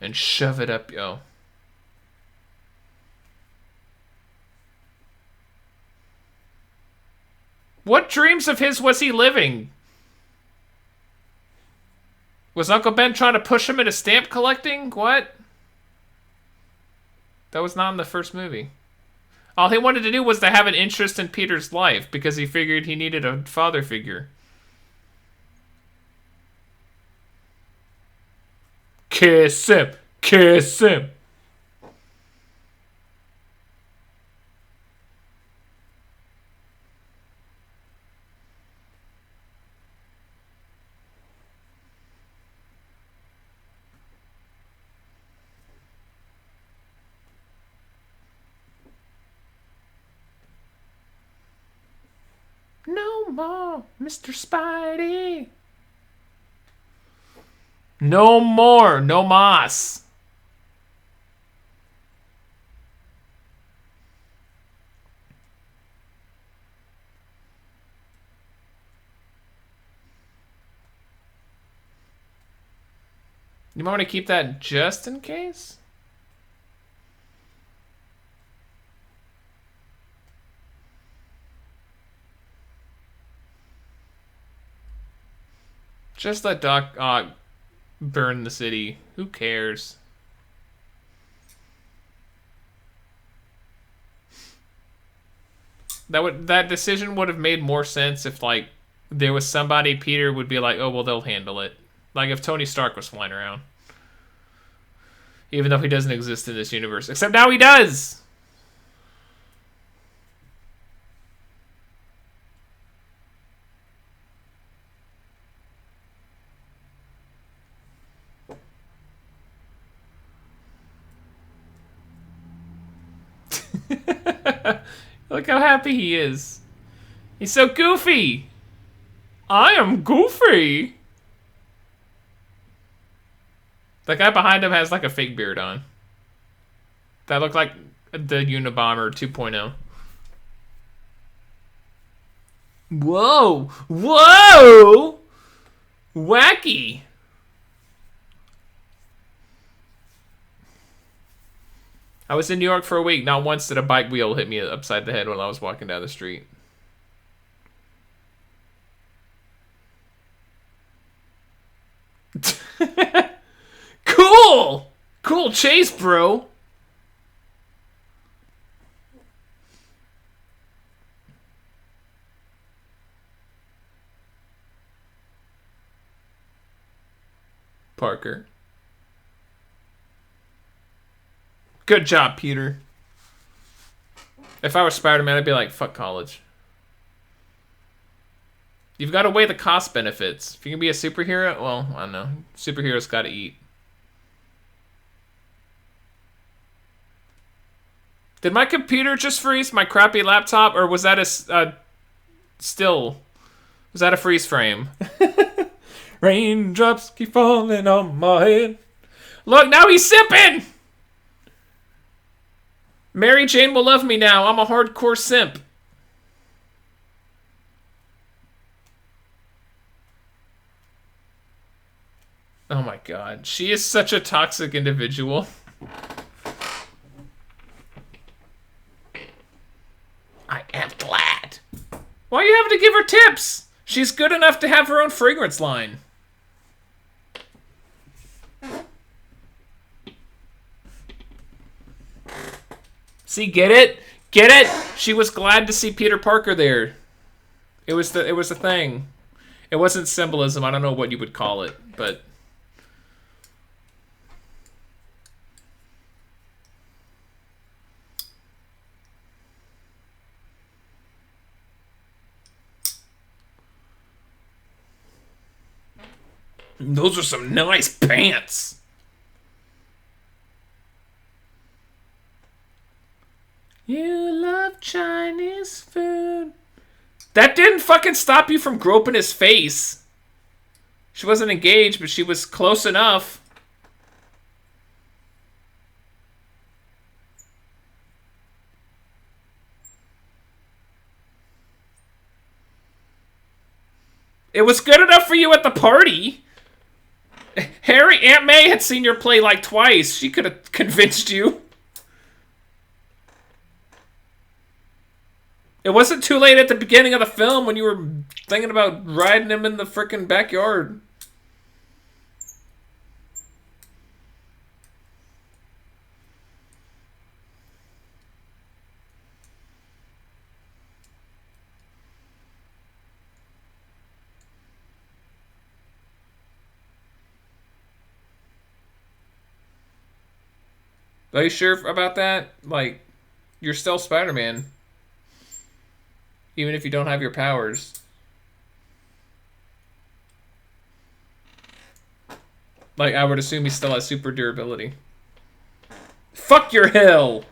And shove it up, yo. What dreams of his was he living? Was Uncle Ben trying to push him into stamp collecting? What? That was not in the first movie. All he wanted to do was to have an interest in Peter's life because he figured he needed a father figure. Kiss him. Kiss him. No more, Mr. Spidey. No more, no mas. You might want to keep that just in case? Just let Doc Ock burn the city. Who cares? That decision would have made more sense if, like, there was somebody Peter would be like, oh, well, they'll handle it. Like if Tony Stark was flying around. Even though he doesn't exist in this universe. Except now he does! Look how happy he is. He's so goofy! I am goofy! The guy behind him has like a fake beard on. That looked like the Unabomber 2.0. Whoa! Whoa! Wacky! I was in New York for a week. Not once did a bike wheel hit me upside the head when I was walking down the street. Cool! Cool chase, bro. Parker. Good job, Peter. If I was Spider-Man, I'd be like, fuck college. You've got to weigh the cost benefits. If you can be a superhero, well, I don't know. Superheroes got to eat. Did my computer just freeze? My crappy laptop? Or was that still... Was that a freeze frame? Raindrops keep falling on my head. Look, now he's simping! Mary Jane will love me now. I'm a hardcore simp. Oh my god. She is such a toxic individual. I am glad. Why are you having to give her tips? She's good enough to have her own fragrance line. See, get it? Get it? She was glad to see Peter Parker there. It was a thing. It wasn't symbolism. I don't know what you would call it, but those are some nice pants. You love Chinese food. That didn't fucking stop you from groping his face. She wasn't engaged, but she was close enough. It was good enough for you at the party. Aunt May had seen your play like twice. She could have convinced you. It wasn't too late at the beginning of the film when you were thinking about riding him in the frickin' backyard. Are you sure about that? Like, you're still Spider-Man. Even if you don't have your powers. Like, I would assume he still has super durability. Fuck your hill!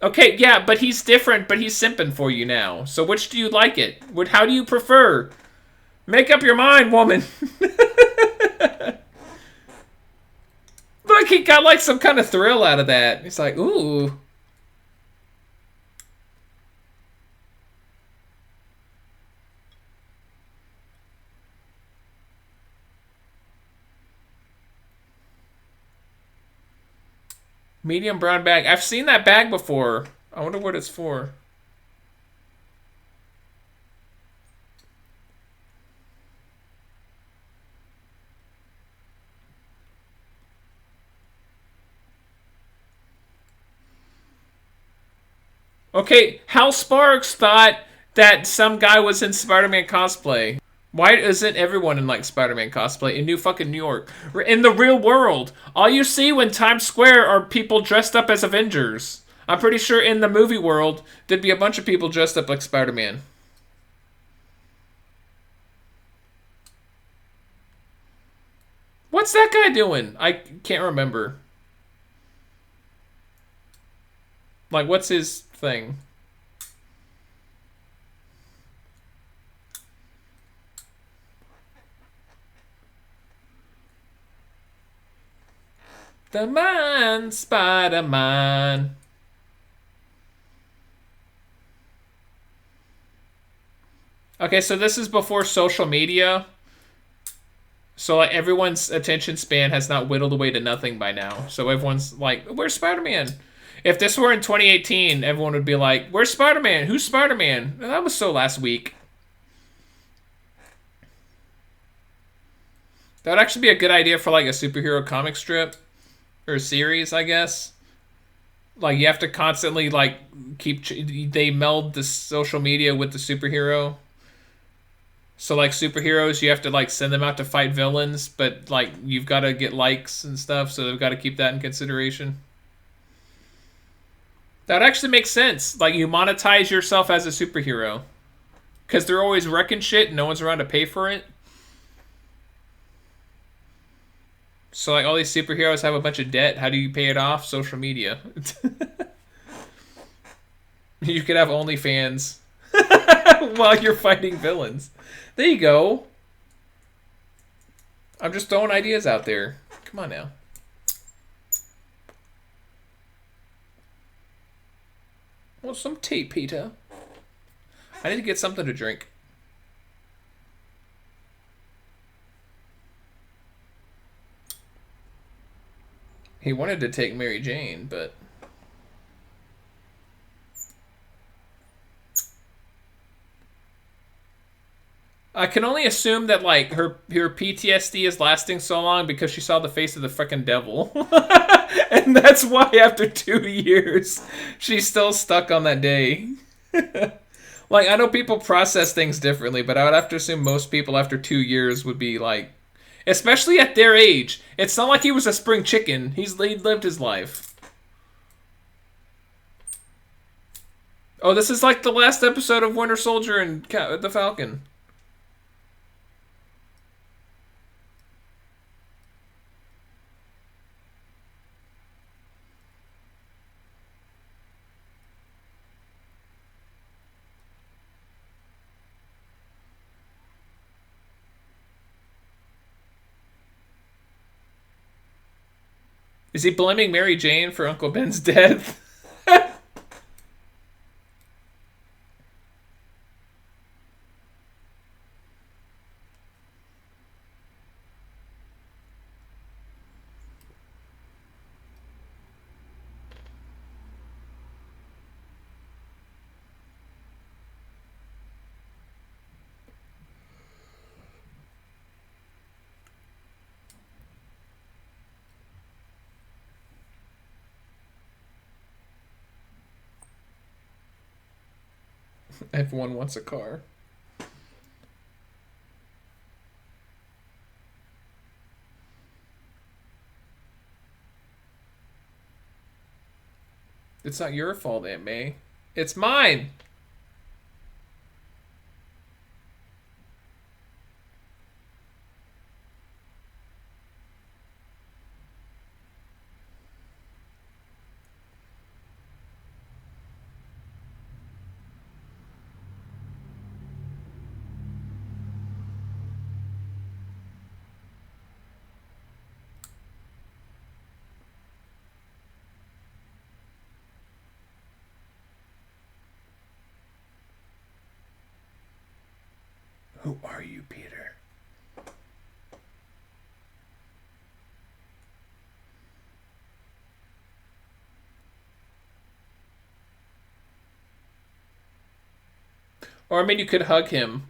Okay, yeah, but he's different, but he's simping for you now. So which do you like it? How do you prefer? Make up your mind, woman! Look, he got like some kind of thrill out of that. He's like, ooh. Medium brown bag. I've seen that bag before. I wonder what it's for. Okay, Hal Sparks thought that some guy was in Spider-Man cosplay. Why isn't everyone in, like, Spider-Man cosplay in fucking New York? In the real world, all you see when Times Square are people dressed up as Avengers. I'm pretty sure in the movie world, there'd be a bunch of people dressed up like Spider-Man. What's that guy doing? I can't remember. Like, what's his thing? The man, Spider-Man. Okay, so this is before social media. So like everyone's attention span has not whittled away to nothing by now. So everyone's like, where's Spider-Man? If this were in 2018, everyone would be like, where's Spider-Man? Who's Spider-Man? That was so last week. That would actually be a good idea for like a superhero comic strip. Or series, I guess. Like, you have to constantly, like, they meld the social media with the superhero. So, like, superheroes, you have to, like, send them out to fight villains, but, like, you've got to get likes and stuff, so they've got to keep that in consideration. That actually makes sense. Like, you monetize yourself as a superhero. Because they're always wrecking shit and no one's around to pay for it. So, like, all these superheroes have a bunch of debt. How do you pay it off? Social media. You could have OnlyFans while you're fighting villains. There you go. I'm just throwing ideas out there. Come on now. Well, some tea, Peter. I need to get something to drink. He wanted to take Mary Jane, but... I can only assume that, like, her PTSD is lasting so long because she saw the face of the frickin' devil. And that's why after 2 years, she's still stuck on that day. Like, I know people process things differently, but I would have to assume most people after 2 years would be, like... Especially at their age. It's not like he was a spring chicken. He lived his life. Oh, this is like the last episode of Winter Soldier and the Falcon. Is he blaming Mary Jane for Uncle Ben's death? Everyone wants a car. It's not your fault, Aunt May. It's mine! Who are you, Peter? Or, I mean, you could hug him.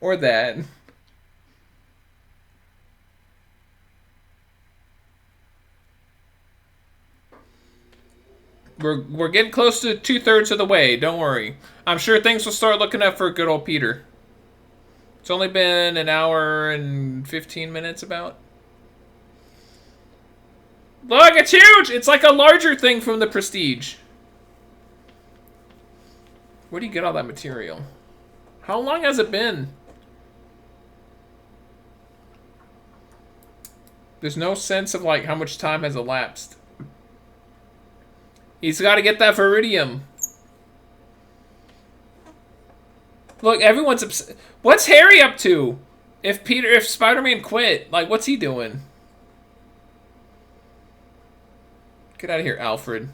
Or that. We're getting close to 2/3 of the way. Don't worry. I'm sure things will start looking up for good old Peter. It's only been an hour and 15 minutes about. Look, it's huge! It's like a larger thing from the Prestige. Where do you get all that material? How long has it been? There's no sense of, like, how much time has elapsed. He's got to get that Viridium. Look, everyone's upset. What's Harry up to? If Spider-Man quit, like, what's he doing? Get out of here, Alfred.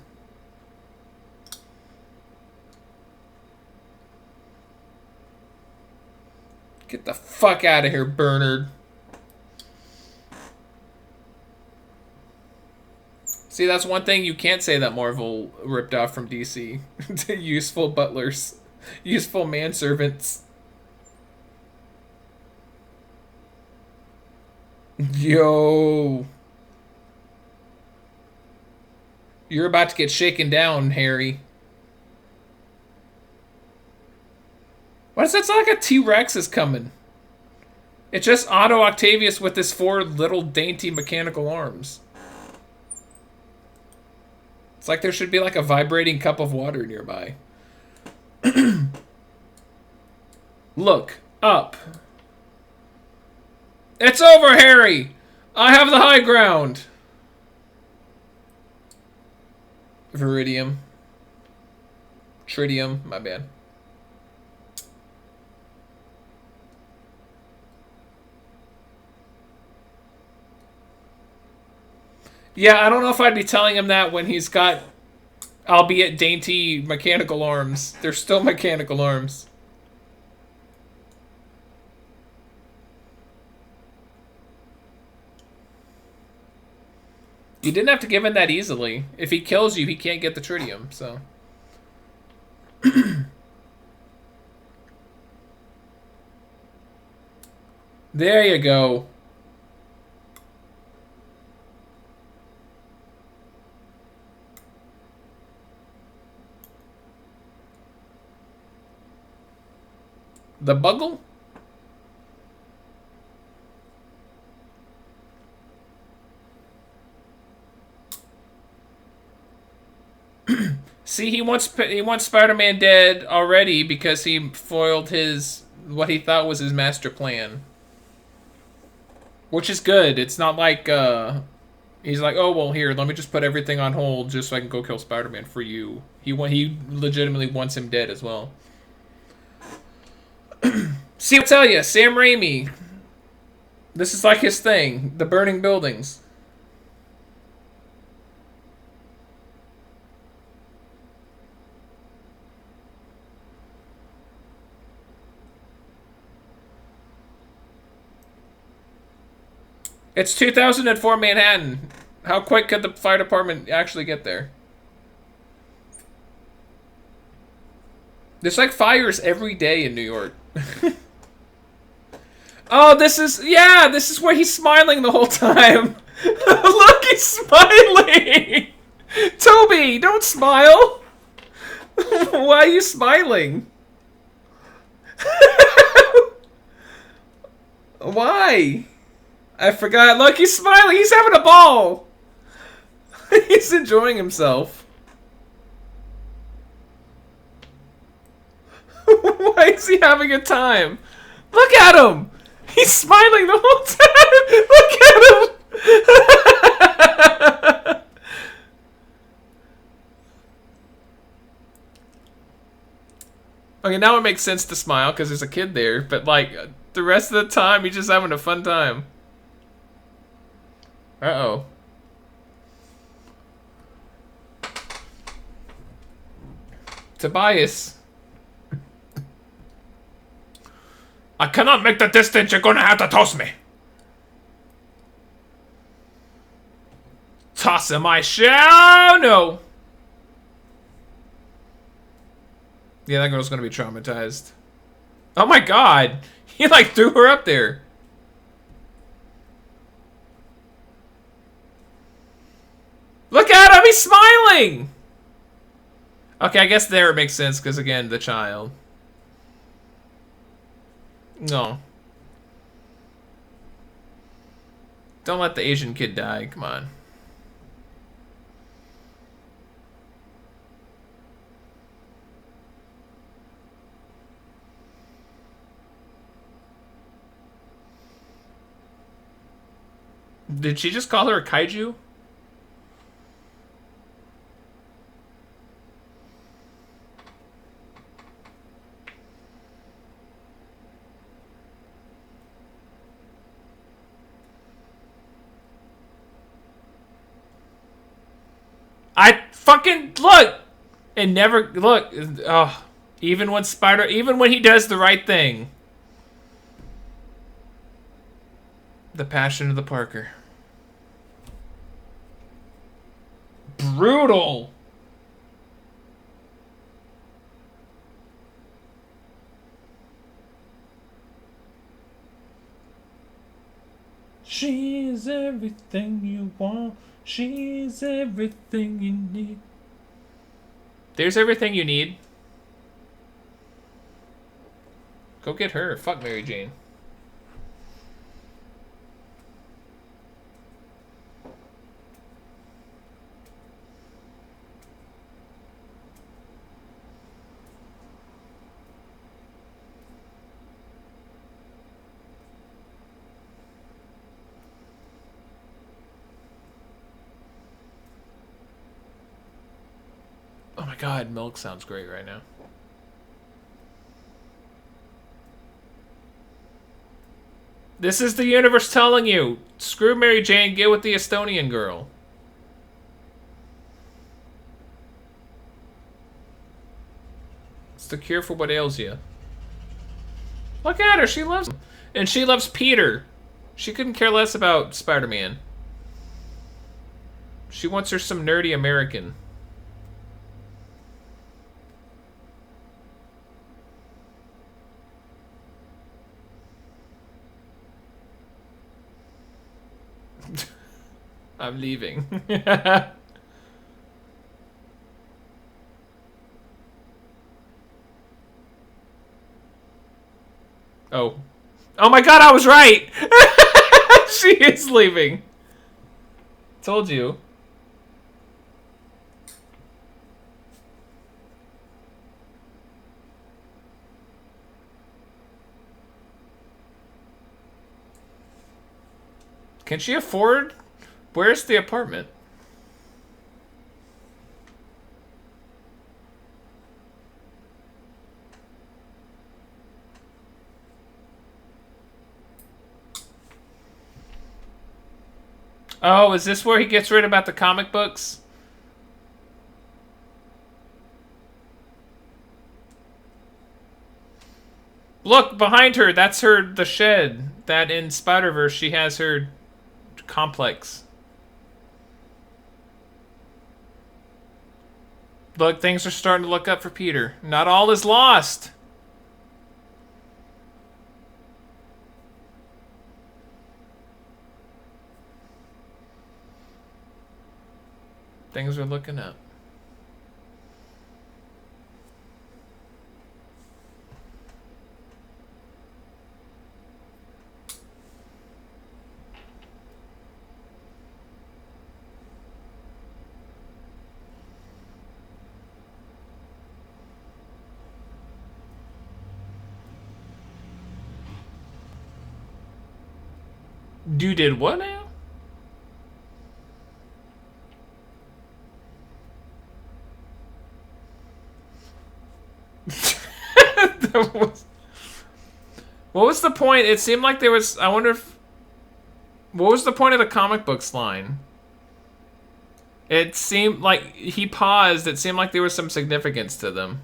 Get the fuck out of here, Bernard. See, that's one thing you can't say that Marvel ripped off from DC. Useful butlers. Useful manservants. Yo. You're about to get shaken down, Harry. Why does that sound like a T-Rex is coming? It's just Otto Octavius with his 4 little dainty mechanical arms. It's like there should be like a vibrating cup of water nearby. Look up. It's over, Harry! I have the high ground! Viridium. Tritium, my bad. Yeah, I don't know if I'd be telling him that when he's got, albeit dainty, mechanical arms. They're still mechanical arms. You didn't have to give in that easily. If he kills you, he can't get the tritium, so. There you go. The Buggle? See, he wants Spider-Man dead already because he foiled his what he thought was his master plan. Which is good. It's not like he's like, "Oh, well, here, let me just put everything on hold just so I can go kill Spider-Man for you." He legitimately wants him dead as well. See, I tell you, Sam Raimi, this is like his thing, the burning buildings. It's 2004 Manhattan. How quick could the fire department actually get there? There's like fires every day in New York. Oh, this is where he's smiling the whole time. Look, he's smiling. Toby, don't smile. Why are you smiling? Why? I forgot. Look, he's smiling. He's having a ball. He's enjoying himself. Why is he having a time? Look at him. He's smiling the whole time. Look at him. Okay, now it makes sense to smile because there's a kid there, but like the rest of the time, he's just having a fun time. Uh-oh. Tobias. I cannot make the distance. You're gonna have to toss me. Toss him, I shall. No. Yeah, that girl's gonna be traumatized. Oh my god. He like threw her up there. Look at him, he's smiling! Okay, I guess there it makes sense, because again, the child. No. Don't let the Asian kid die, come on. Did she just call her a kaiju? I fucking look and never look. Oh, even when he does the right thing. The Passion of the Parker. Brutal. She's everything you want. She's everything you need. There's everything you need. Go get her. Fuck Mary Jane. God, milk sounds great right now. This is the universe telling you. Screw Mary Jane, get with the Estonian girl. It's the cure for what ails you. Look at her, she loves him. And she loves Peter. She couldn't care less about Spider-Man. She wants her some nerdy American. I'm leaving. Oh. Oh my god, I was right! She is leaving. Told you. Can she afford? Where's the apartment? Oh, is this where he gets rid about the comic books? Look, behind her, that's the shed. That in Spider-Verse, she has her complex. Look, things are starting to look up for Peter. Not all is lost. Things are looking up. You did what now? What was the point? It seemed like there was... I wonder if... What was the point of the comic books line? It seemed like... He paused. It seemed like there was some significance to them.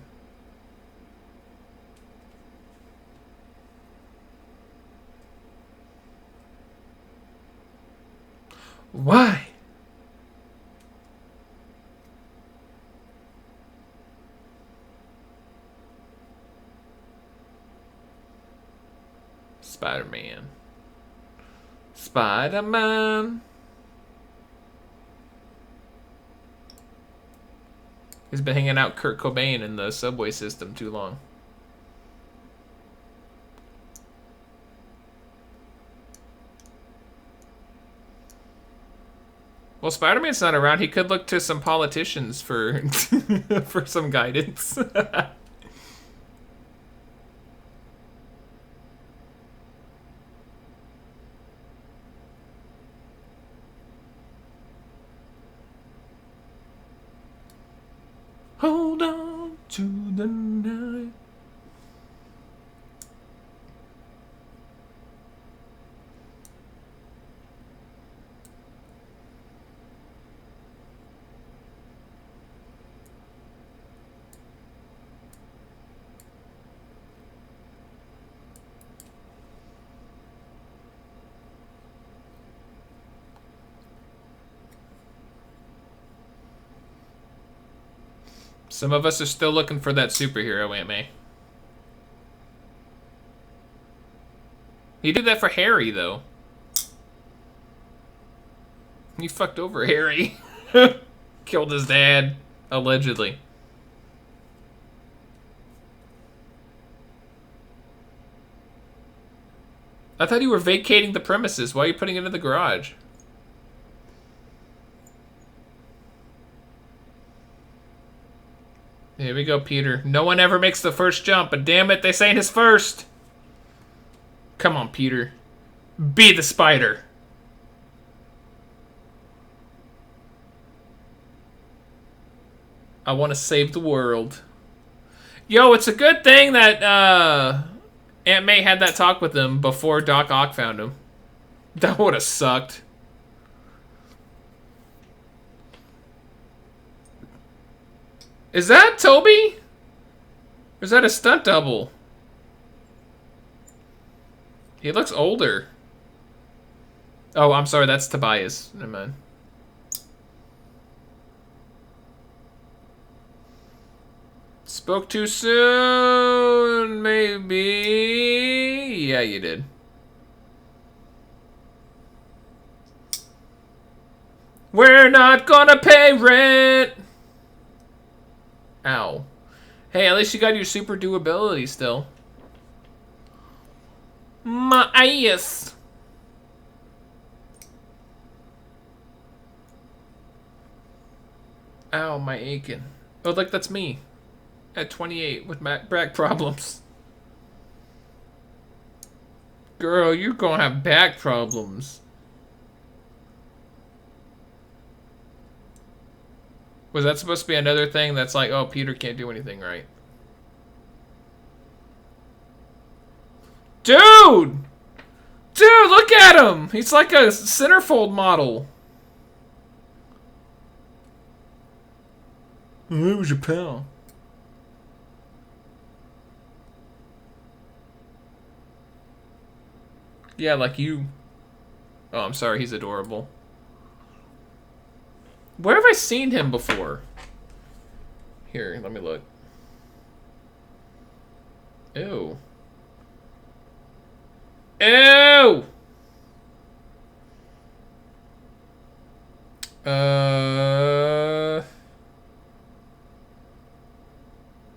Why? Spider-Man. Spider-Man. He's been hanging out Kurt Cobain in the subway system too long. Well, Spider-Man's not around. He could look to some politicians for for some guidance. Hold on to the night. Some of us are still looking for that superhero, Aunt May. He did that for Harry, though. He fucked over Harry. Killed his dad, allegedly. I thought you were vacating the premises. Why are you putting it in the garage? Here we go, Peter. No one ever makes the first jump, but damn it, this ain't his first. Come on, Peter. Be the spider. I want to save the world. Yo, it's a good thing that Aunt May had that talk with him before Doc Ock found him. That would have sucked. Is that Toby? Or is that a stunt double? He looks older. Oh, I'm sorry, that's Tobias. Never mind. Spoke too soon, maybe. Yeah, you did. We're not gonna pay rent. Ow. Hey, at least you got your super durability still. My ass. Ow, my aching. Oh, look, that's me. At 28 with back problems. Girl, you're gonna have back problems. Was that supposed to be another thing that's like, oh, Peter can't do anything right? Dude! Dude, look at him! He's like a centerfold model. Who was your pal? Yeah, like you. Oh, I'm sorry, he's adorable. Where have I seen him before? Here, let me look. Ew. Ew!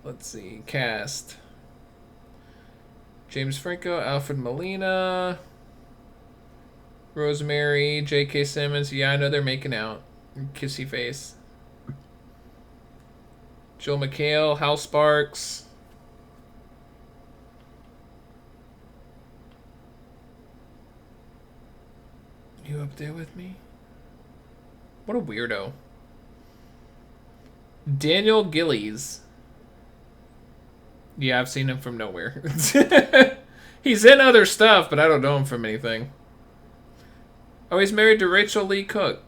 Let's see. Cast. James Franco, Alfred Molina, Rosemary, J.K. Simmons. Yeah, I know they're making out. Kissy face. Joel McHale, Hal Sparks. You up there with me? What a weirdo. Daniel Gillies. Yeah, I've seen him from nowhere. He's in other stuff, but I don't know him from anything. Oh, he's married to Rachel Lee Cook,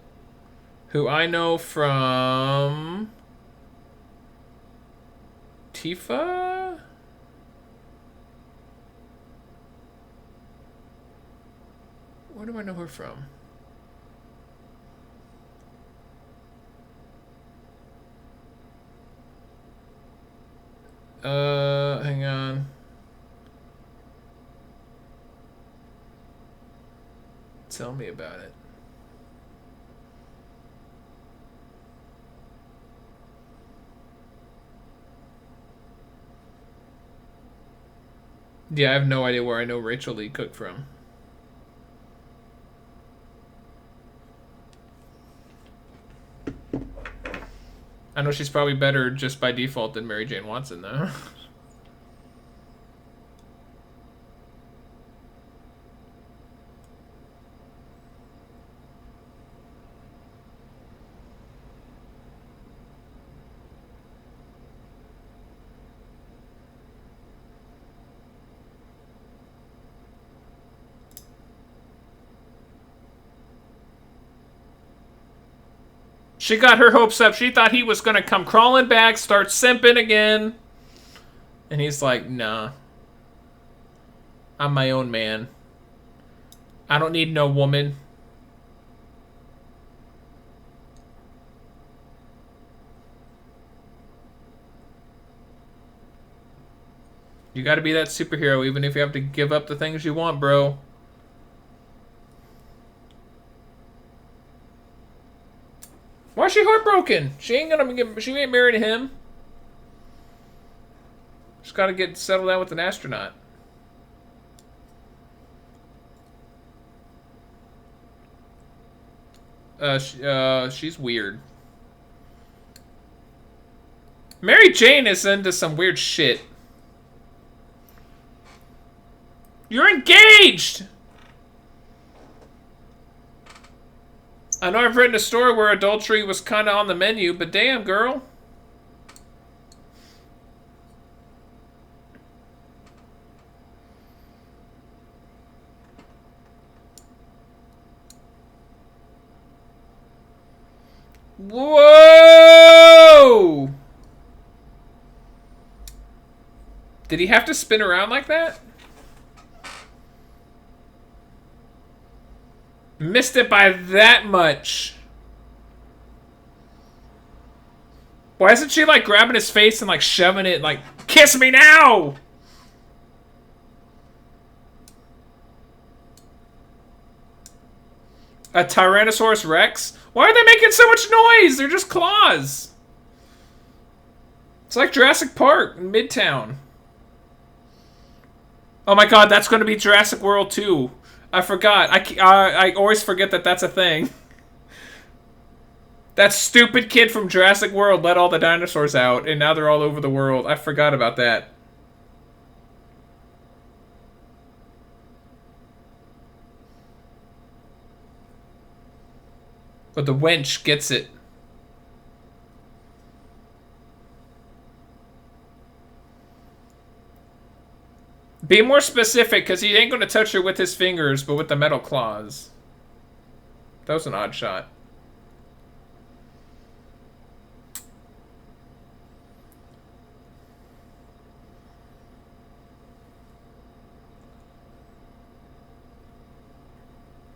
who I know from Tifa? Where do I know her from? Hang on. Tell me about it. Yeah, I have no idea where I know Rachel Lee Cook from. I know she's probably better just by default than Mary Jane Watson, though. She got her hopes up. She thought he was going to come crawling back, start simping again. And he's like, nah. I'm my own man. I don't need no woman. You got to be that superhero even if you have to give up the things you want, bro. Why is she heartbroken? She ain't married to him. She's got to get settled down with an astronaut. She's weird. Mary Jane is into some weird shit. You're engaged! I know I've written a story where adultery was kind of on the menu, but damn, girl. Whoa! Did he have to spin around like that? Missed it by that much. Why isn't she like grabbing his face and like shoving it like, kiss me now? A Tyrannosaurus Rex? Why are they making so much noise? They're just claws. It's like Jurassic Park in Midtown. Oh my god, that's going to be Jurassic World 2. I forgot. I always forget that that's a thing. That stupid kid from Jurassic World let all the dinosaurs out, and now they're all over the world. I forgot about that. But the wench gets it. Be more specific, because he ain't going to touch her with his fingers, but with the metal claws. That was an odd shot.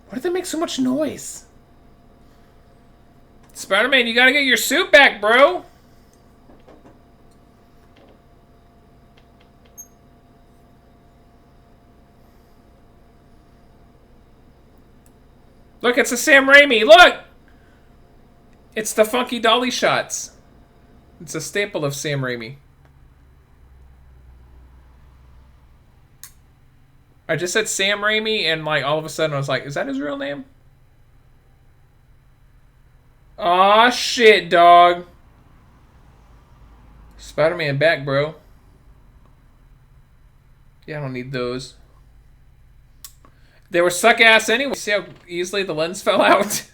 Why do they make so much noise? Spider-Man, you gotta get your suit back, bro! Look, it's a Sam Raimi. Look! It's the funky dolly shots. It's a staple of Sam Raimi. I just said Sam Raimi, and like all of a sudden I was like, is that his real name? Aw, shit, dog. Spider-Man back, bro. Yeah, I don't need those. They were suck-ass anyway. See how easily the lens fell out?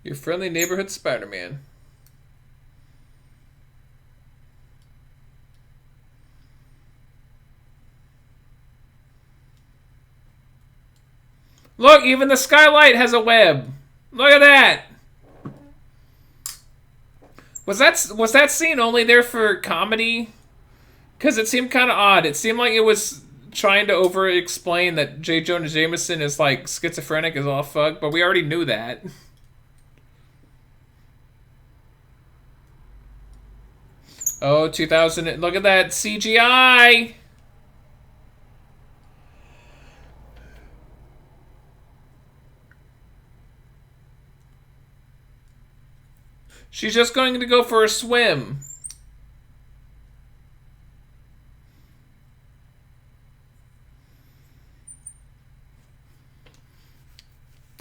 Your friendly neighborhood Spider-Man. Look, even the skylight has a web. Look at that. Was that scene only there for comedy? Because it seemed kind of odd. It seemed like it was trying to over-explain that J. Jonah Jameson is like schizophrenic as all fuck, but we already knew that. Oh, 2000. Look at that CGI. She's just going to go for a swim.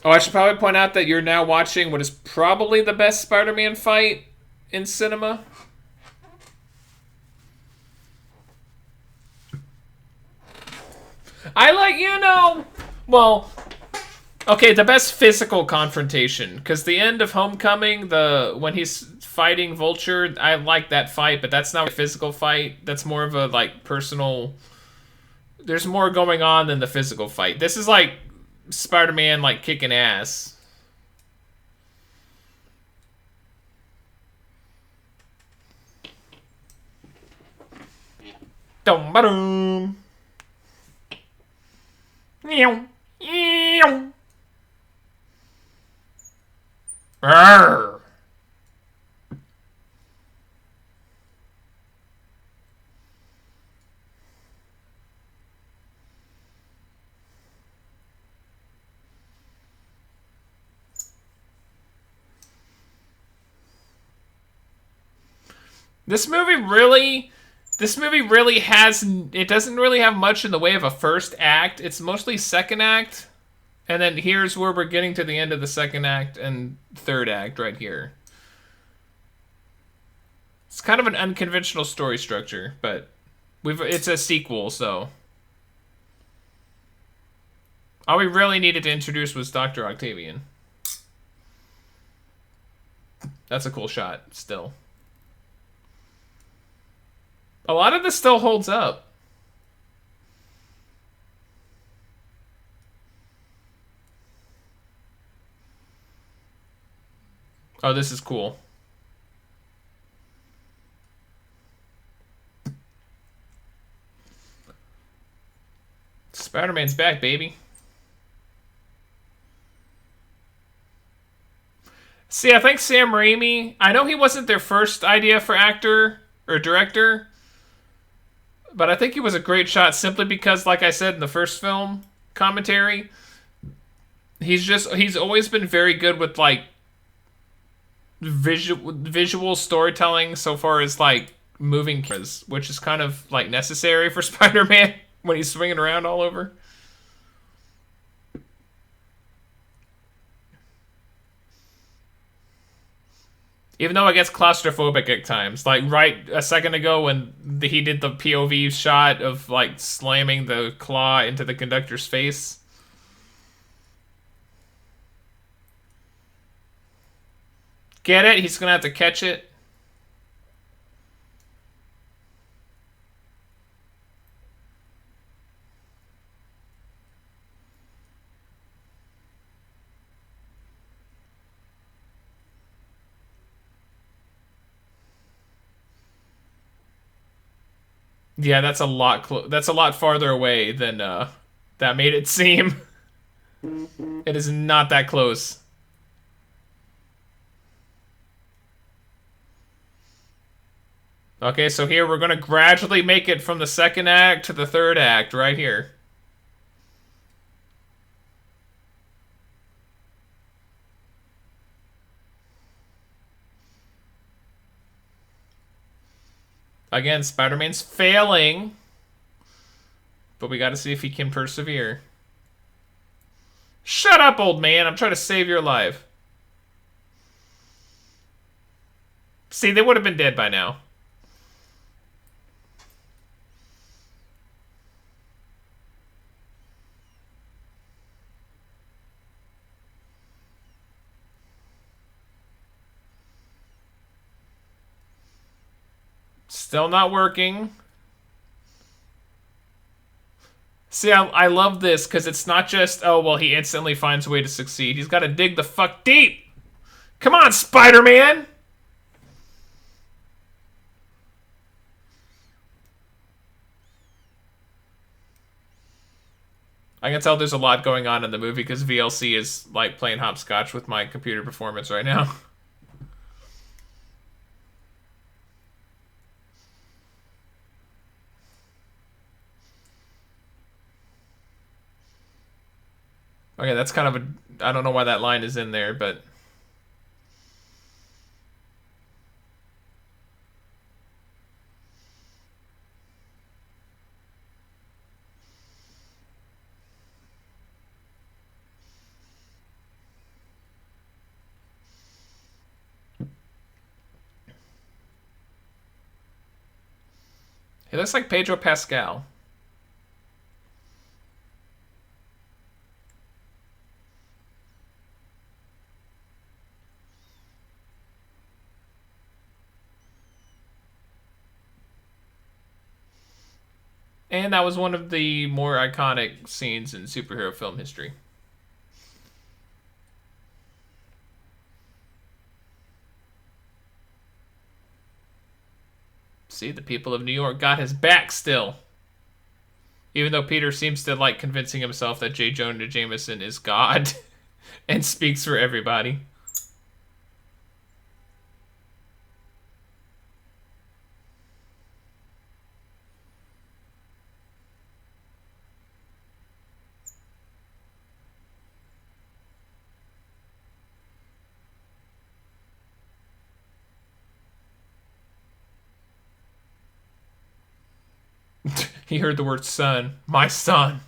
Oh, I should probably point out that you're now watching what is probably the best Spider-Man fight in cinema. I like, you know, well, okay, the best physical confrontation, because the end of Homecoming, when he's fighting Vulture, I like that fight, but that's not a physical fight. That's more of a, like, personal, there's more going on than the physical fight. This is like Spider-Man, like, kicking ass. Dum-ba-dum. Arr. This movie really This movie really has... It doesn't really have much in the way of a first act. It's mostly second act. And then here's where we're getting to the end of the second act and third act right here. It's kind of an unconventional story structure, but it's a sequel, so... All we really needed to introduce was Dr. Octavian. That's a cool shot, still. A lot of this still holds up. Oh, this is cool. Spider-Man's back, baby. See, I think Sam Raimi... I know he wasn't their first idea for actor or director, but I think he was a great shot simply because, like I said in the first film commentary, he's always been very good with, like, visual storytelling so far as, like, moving cameras, which is kind of, like, necessary for Spider-Man when he's swinging around all over. Even though it gets claustrophobic at times. Like, right a second ago when he did the POV shot of, like, slamming the claw into the conductor's face. Get it? He's gonna have to catch it. Yeah, that's a lot that's a lot farther away than that made it seem. It is not that close. Okay, so here we're gonna gradually make it from the second act to the third act right here. Again, Spider-Man's failing. But we gotta see if he can persevere. Shut up, old man. I'm trying to save your life. See, they would have been dead by now. Still not working. See, I love this because it's not just, oh, well, he instantly finds a way to succeed. He's got to dig the fuck deep. Come on, Spider-Man. I can tell there's a lot going on in the movie because VLC is, like, playing hopscotch with my computer performance right now. Okay, that's kind of a... I don't know why that line is in there, but... He looks like Pedro Pascal. And that was one of the more iconic scenes in superhero film history. See, the people of New York got his back still. Even though Peter seems to like convincing himself that J. Jonah Jameson is God and speaks for everybody. He heard the word son. My son.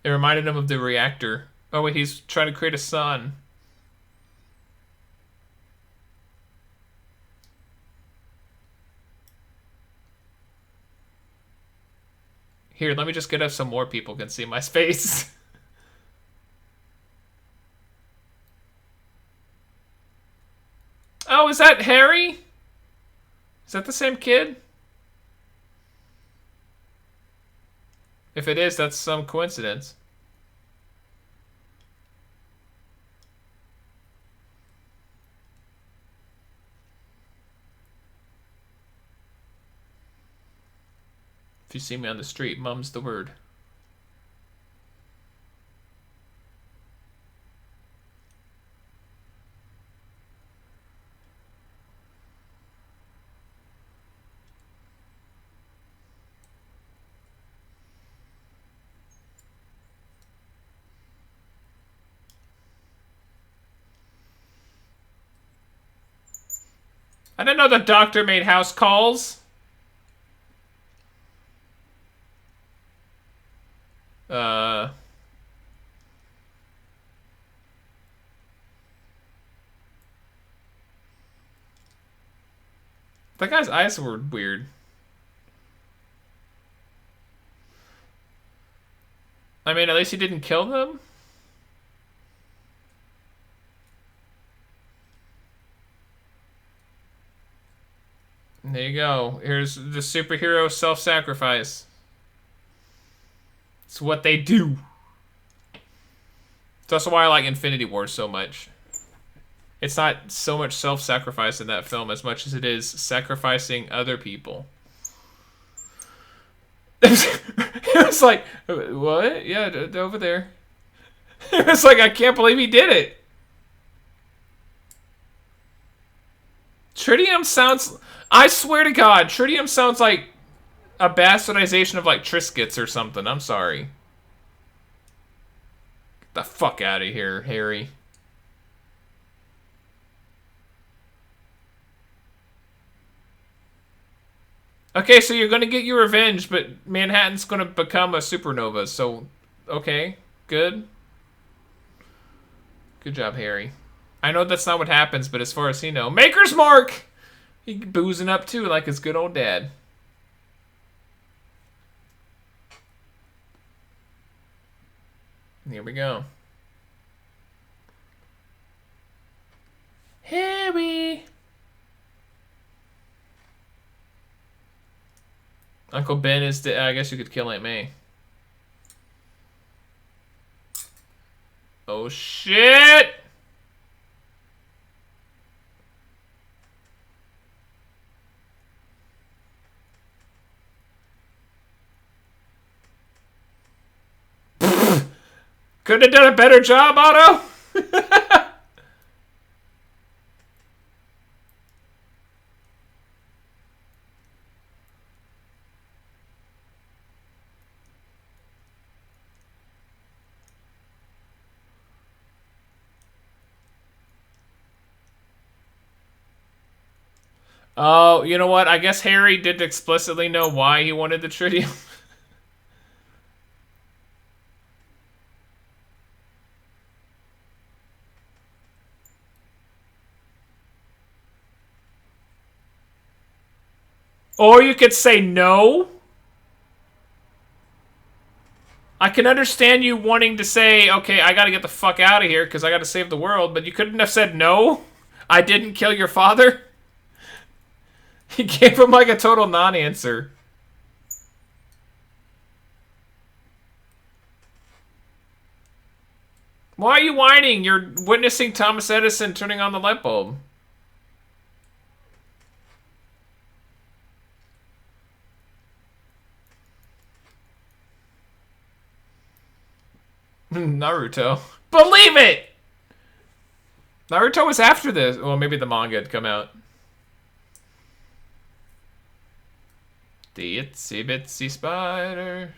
It reminded him of the reactor. Oh wait, he's trying to create a sun. Here, let me just get up so more people can see my face. Oh, is that Harry? Is that the same kid? If it is, that's some coincidence. If you see me on the street, mum's the word. I didn't know the doctor made house calls. That guy's eyes were weird. I mean, at least he didn't kill them. And there you go. Here's the superhero self-sacrifice. It's what they do. It's also why I like Infinity War so much. It's not so much self-sacrifice in that film as much as it is sacrificing other people. It was like, what? Yeah, over there. It was like, I can't believe he did it. Tritium sounds... I swear to God, Tritium sounds like a bastardization of like Triscuits or something. I'm sorry. Get the fuck out of here, Harry. Okay, so you're gonna get your revenge, but Manhattan's gonna become a supernova, so... Okay, good. Good job, Harry. I know that's not what happens, but as far as he knows... Maker's Mark! He boozing up too, like his good old dad. Here we go. Harry! Uncle Ben is dead. I guess you could kill Aunt May. Oh shit! Couldn't have done a better job, Otto? Oh, you know what? I guess Harry didn't explicitly know why he wanted the tritium. Or you could say no. I can understand you wanting to say, okay, I gotta get the fuck out of here because I gotta save the world, but you couldn't have said no? I didn't kill your father? He gave him like a total non-answer. Why are you whining? You're witnessing Thomas Edison turning on the light bulb. Naruto. Believe it! Naruto was after this. Well, maybe the manga had come out. The itsy bitsy spider.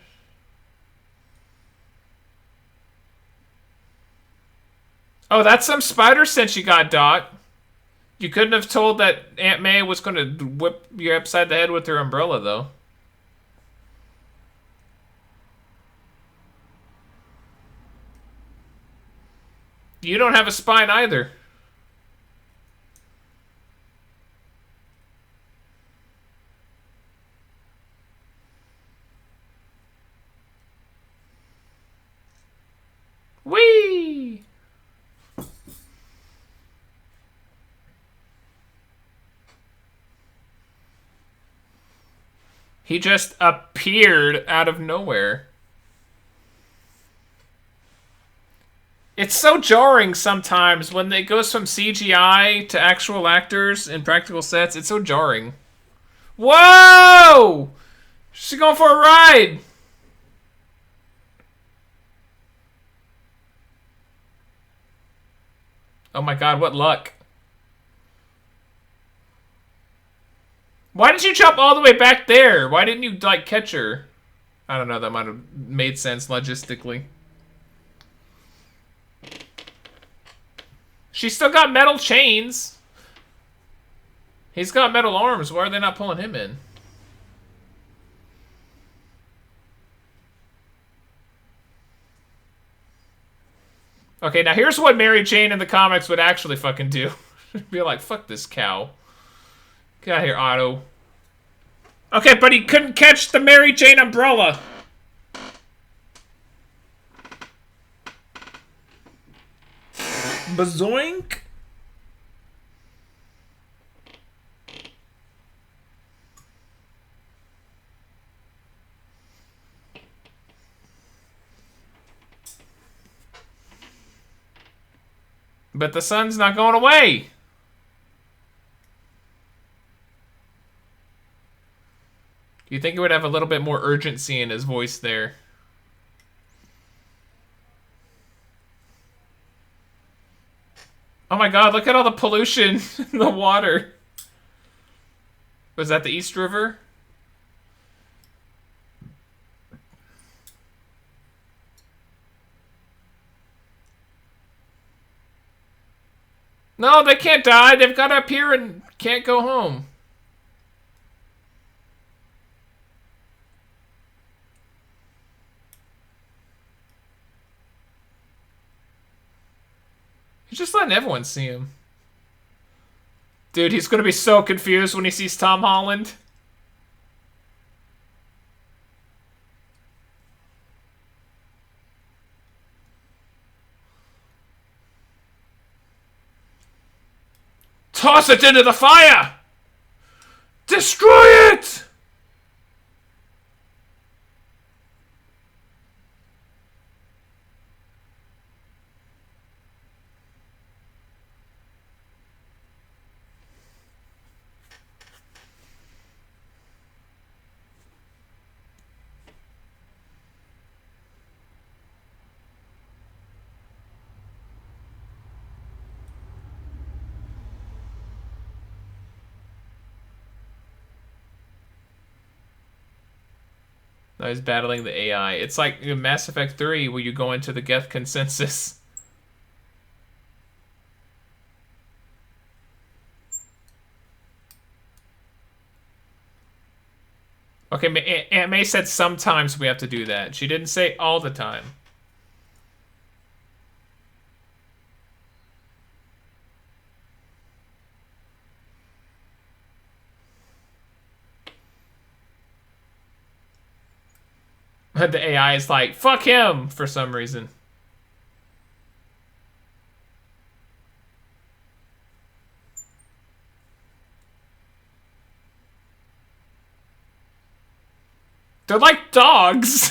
Oh, that's some spider sense you got, Doc. You couldn't have told that Aunt May was going to whip you upside the head with her umbrella, though. You don't have a spine either. Whee! He just appeared out of nowhere. It's so jarring sometimes when it goes from CGI to actual actors in practical sets. It's so jarring. Whoa! She's going for a ride! Oh my god, what luck. Why did you jump all the way back there? Why didn't you, like, catch her? I don't know, that might have made sense logistically. She's still got metal chains. He's got metal arms. Why are they not pulling him in? Okay, now here's what Mary Jane in the comics would actually fucking do. Be like, fuck this cow. Get out of here, Otto. Okay, but he couldn't catch the Mary Jane umbrella. Bazoink. But the sun's not going away. You think it would have a little bit more urgency in his voice there? Oh my god, look at all the pollution in the water. Was that the East River? No, they can't die. They've got to appear and can't go home. He's just letting everyone see him. Dude, he's gonna be so confused when he sees Tom Holland. Toss it into the fire! Destroy it! Now he's battling the AI. It's like in Mass Effect 3 where you go into the Geth consensus. Okay, Aunt May said sometimes we have to do that. She didn't say all the time. But the AI is like, fuck him, for some reason. They're like dogs.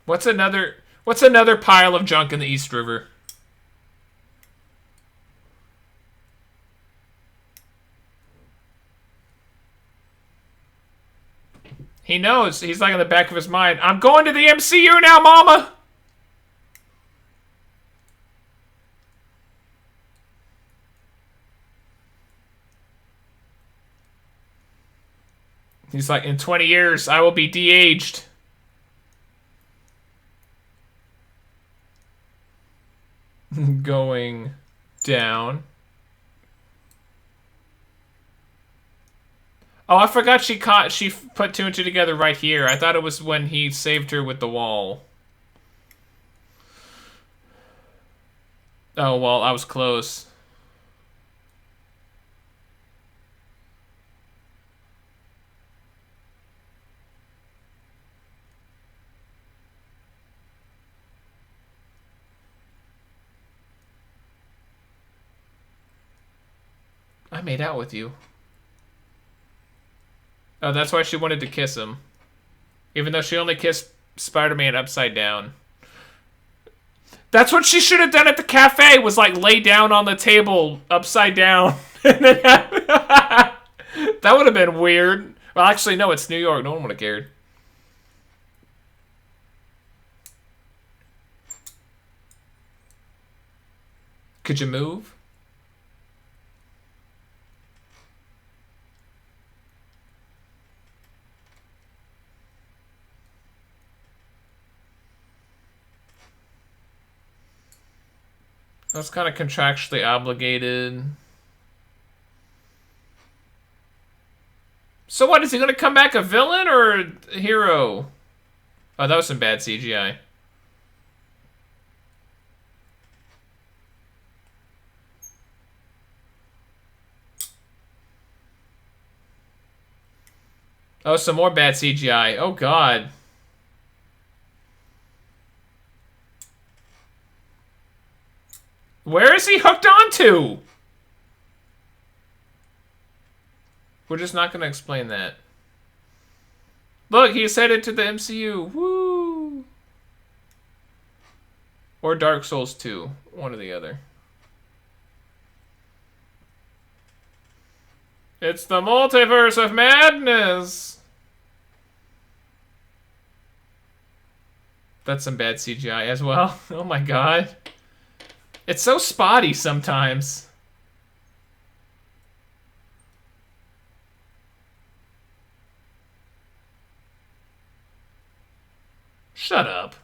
What's another pile of junk in the East River? He knows. He's like in the back of his mind. I'm going to the MCU now, mama! He's like, in 20 years, I will be de-aged. going down. Oh, I forgot she put two and two together right here. I thought it was when he saved her with the wall. Oh, well, I was close. I made out with you. Oh, that's why she wanted to kiss him. Even though she only kissed Spider-Man upside down. That's what she should have done at the cafe, was like lay down on the table upside down. That would have been weird. Well, actually, no, it's New York. No one would have cared. Could you move? That's kind of contractually obligated. So what, is he going to come back a villain or a hero? Oh, that was some bad CGI. Oh, some more bad CGI. Oh, God. Where is he hooked onto? We're just not going to explain that. Look, he's headed to the MCU. Woo! Or Dark Souls 2. One or the other. It's the multiverse of madness! That's some bad CGI as well. Oh my god. It's so spotty sometimes. Shut up.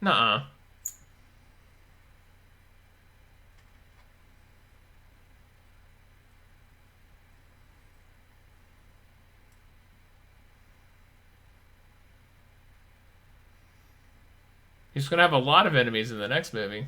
Nuh-uh. He's gonna have a lot of enemies in the next movie.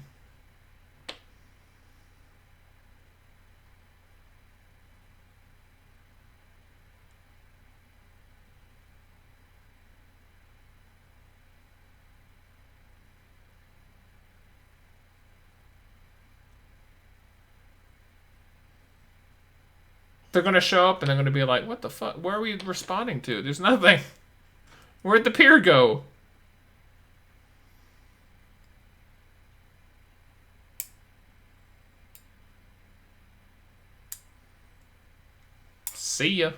They're gonna show up and they're gonna be like, what the fuck? Where are we responding to? There's nothing. Where'd the pier go? See ya.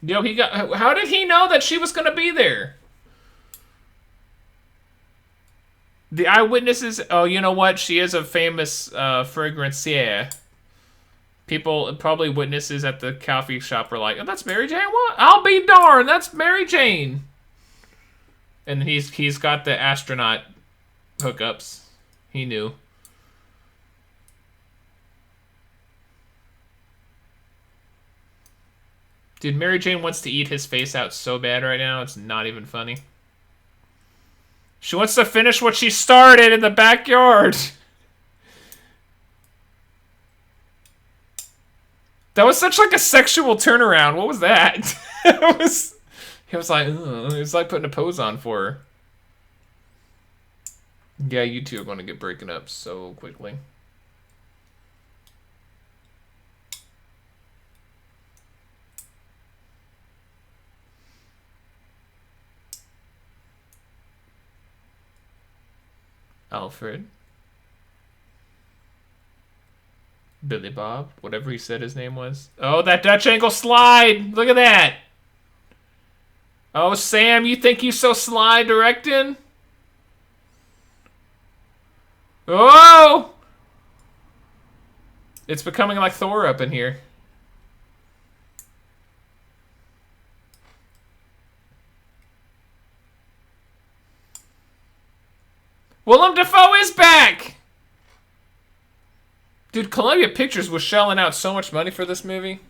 Yo, he got... How did he know that she was gonna be there? The eyewitnesses... Oh, you know what? She is a famous fragrancier. People, probably witnesses at the coffee shop were like, oh, that's Mary Jane? What? I'll be darned, that's Mary Jane. And he's got the astronaut hookups. He knew. Dude, Mary Jane wants to eat his face out so bad right now, it's not even funny. She wants to finish what she started in the backyard. That was such like a sexual turnaround. What was that? He was like, ugh. It was like putting a pose on for her. Yeah, you two are going to get broken up so quickly. Alfred. Billy Bob, whatever he said his name was. Oh, that Dutch angle slide! Look at that! Oh, Sam, you think you so sly directing? Oh! It's becoming like Thor up in here. Willem Dafoe is back! Dude, Columbia Pictures was shelling out so much money for this movie.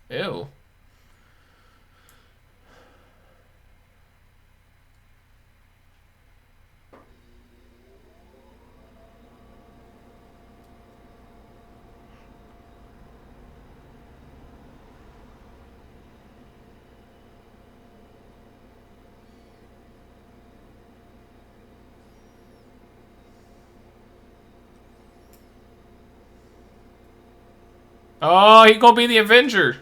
Ew. Oh, he gonna be the Avenger.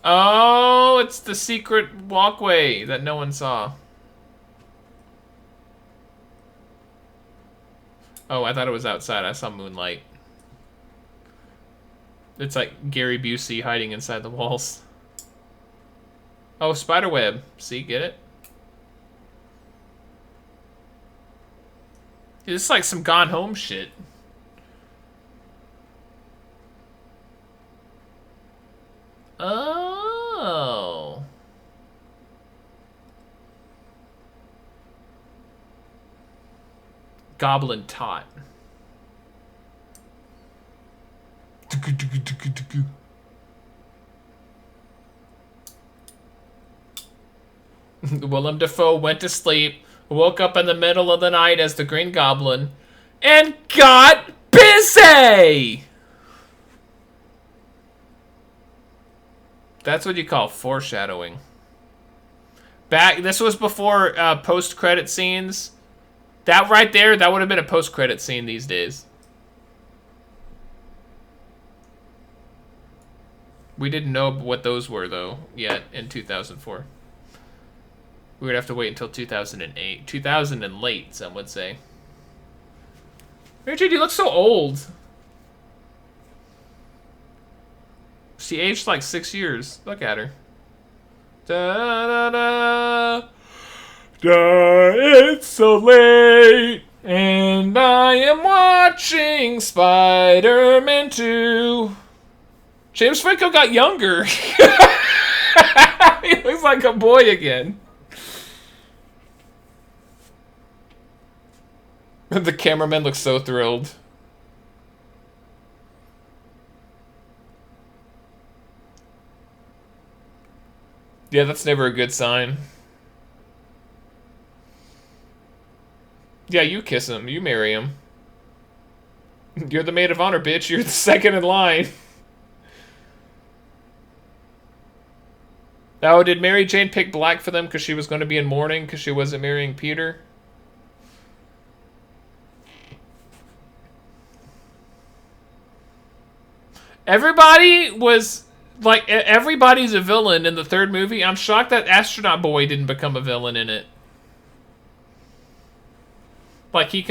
Oh, it's the secret walkway that no one saw. Oh, I thought it was outside. I saw moonlight. It's like Gary Busey hiding inside the walls. Oh, spiderweb. See, get it? This is like some Gone Home shit. Oh. Goblin Tot. Willem Dafoe went to sleep, woke up in the middle of the night as the Green Goblin, and got busy! That's what you call foreshadowing. This was before post-credit scenes. That right there, that would have been a post-credit scene these days. We didn't know what those were, though, yet in 2004. We would have to wait until 2008. 2000 and late, some would say. Mary Jane, you look so old. She aged like 6 years. Look at her. Da da da. Da, it's so late, and I am watching Spider-Man 2. James Franco got younger. He looks like a boy again. The cameraman looks so thrilled. Yeah, that's never a good sign. Yeah, you kiss him. You marry him. You're the maid of honor, bitch. You're the second in line. Oh, did Mary Jane pick black for them because she was going to be in mourning because she wasn't marrying Peter? Everybody was... Like, everybody's a villain in the third movie. I'm shocked that Astronaut Boy didn't become a villain in it. Like, he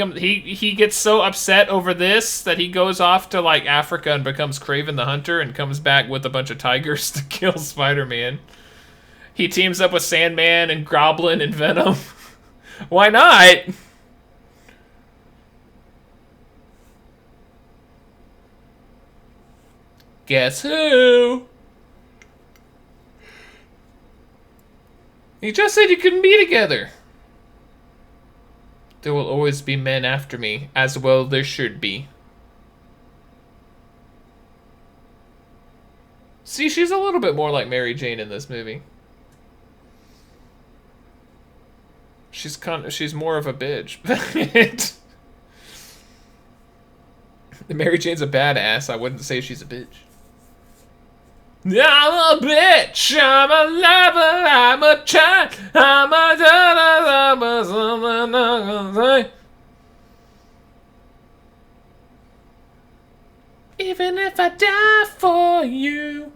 gets so upset over this that he goes off to, like, Africa and becomes Kraven the Hunter and comes back with a bunch of tigers to kill Spider-Man. He teams up with Sandman and Goblin and Venom. Why not? Guess who? You just said you couldn't be together. There will always be men after me, as well there should be. See, she's a little bit more like Mary Jane in this movie. She's more of a bitch. Mary Jane's a badass. I wouldn't say she's a bitch. I'm a bitch, I'm a lover, I'm a child, I'm a da-da-da-da-da-da-da. Even if I die for you.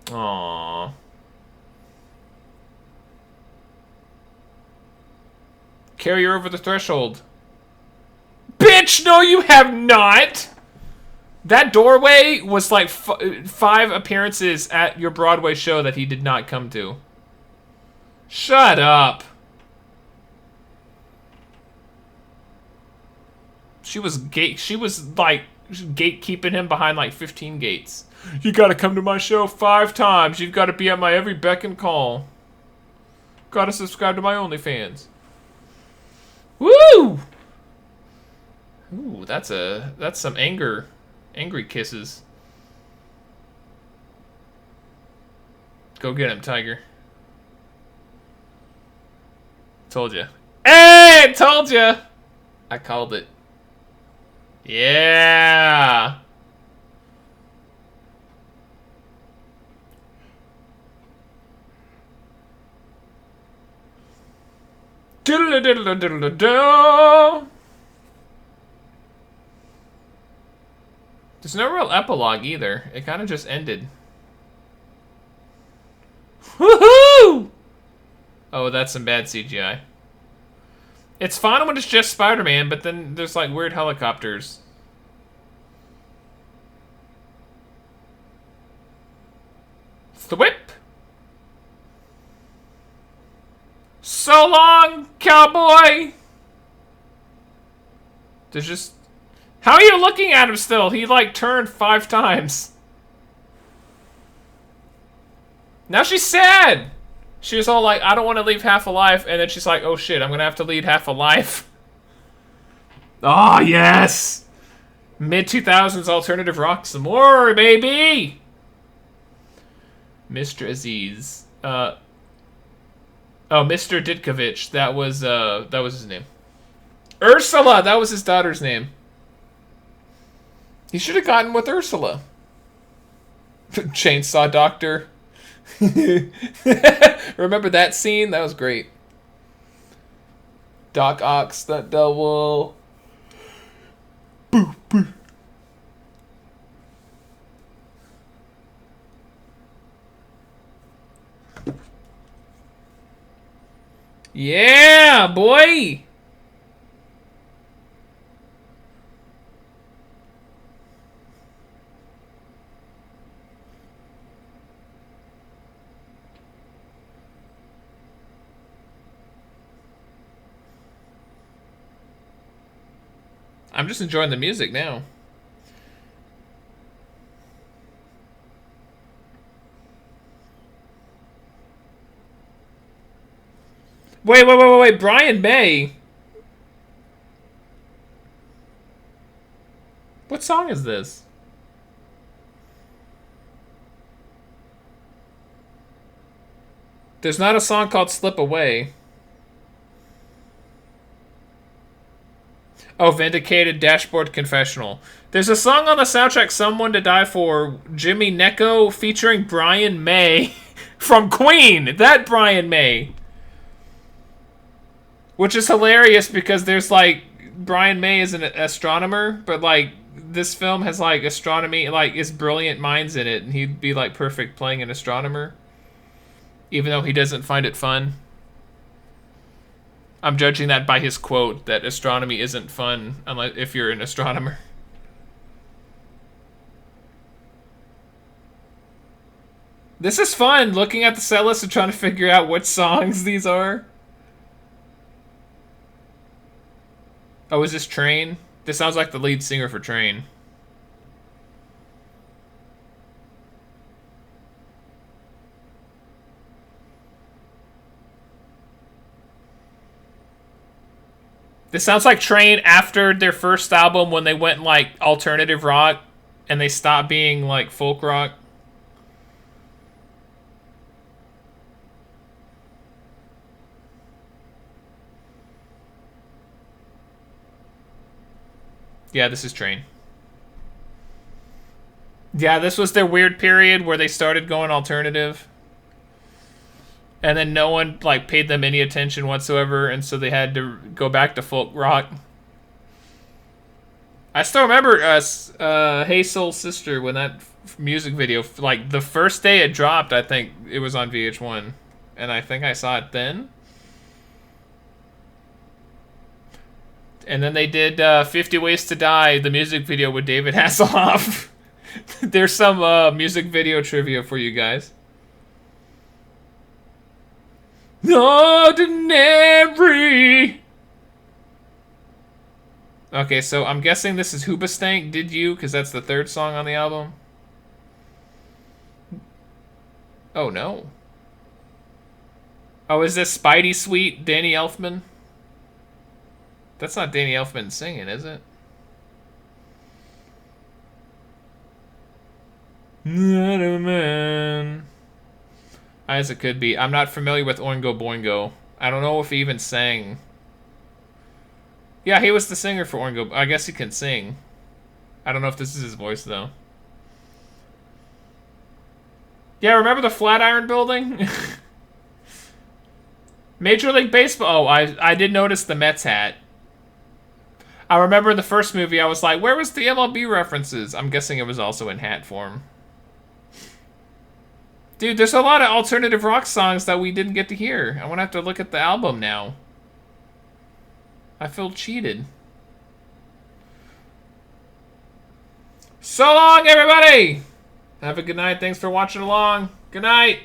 Aww. carry her over the threshold. Bitch, no you have not! That doorway was like 5 appearances at your Broadway show that he did not come to. Shut up. She was gatekeeping him behind like 15 gates. You gotta come to my show 5 times. You've gotta be at my every beck and call. Gotta subscribe to my OnlyFans. Woo! Ooh, that's some angry kisses. Go get him, Tiger. Told you. Hey, told you. I called it. Yeah. Diddle diddle diddle diddle. There's no real epilogue either. It kind of just ended. Woohoo! Oh, that's some bad CGI. It's fun when it's just Spider-Man, but then there's like weird helicopters. Thwip! So long, cowboy! There's just... How are you looking at him still? He like turned 5 times. Now she's sad! She was all like, I don't want to leave half alive, and then she's like, oh shit, I'm gonna have to lead half alive. Oh, yes! Mid-2000s alternative rock some more, baby! Mr. Aziz. Oh, Mr. Ditkovich. That was his name. Ursula! That was his daughter's name. He should have gotten with Ursula. Chainsaw Doctor. Remember that scene? That was great. Doc Ock, stunt double. Boo, boo. Yeah, boy! I'm just enjoying the music now. Wait. Brian May. What song is this? There's not a song called Slip Away. Oh, Vindicated, Dashboard Confessional. There's a song on the soundtrack, Someone to Die For, Jimmy Necco featuring Brian May from Queen. That Brian May. Which is hilarious because there's like, Brian May is an astronomer, but like, this film has like astronomy, like, is brilliant minds in it, and he'd be like perfect playing an astronomer. Even though he doesn't find it fun. I'm judging that by his quote that astronomy isn't fun unless if you're an astronomer. This is fun, looking at the set list and trying to figure out what songs these are. Oh, is this Train? This sounds like the lead singer for Train. This sounds like Train after their first album when they went like alternative rock and they stopped being like folk rock. Yeah, this is Train. Yeah, this was their weird period where they started going alternative. And then no one like paid them any attention whatsoever, and so they had to go back to folk rock. I still remember Hey Soul Sister, when that music video, like the first day it dropped, I think it was on VH1, and I think I saw it then. And then they did 50 Ways to Die, the music video with David Hasselhoff. There's some music video trivia for you guys. Ordinary. Okay, so I'm guessing this is Hoobastank, Did You? Because that's the third song on the album. Oh, no. Oh, is this Spidey Sweet, Danny Elfman? That's not Danny Elfman singing, is it? Not a man. As it could be. I'm not familiar with Oingo Boingo. I don't know if he even sang. Yeah, he was the singer for Oingo. I guess he can sing. I don't know if this is his voice, though. Yeah, remember the Flatiron Building? Major League Baseball. Oh, I did notice the Mets hat. I remember in the first movie, I was like, where was the MLB references? I'm guessing it was also in hat form. Dude, there's a lot of alternative rock songs that we didn't get to hear. I'm gonna have to look at the album now. I feel cheated. So long, everybody! Have a good night. Thanks for watching along. Good night.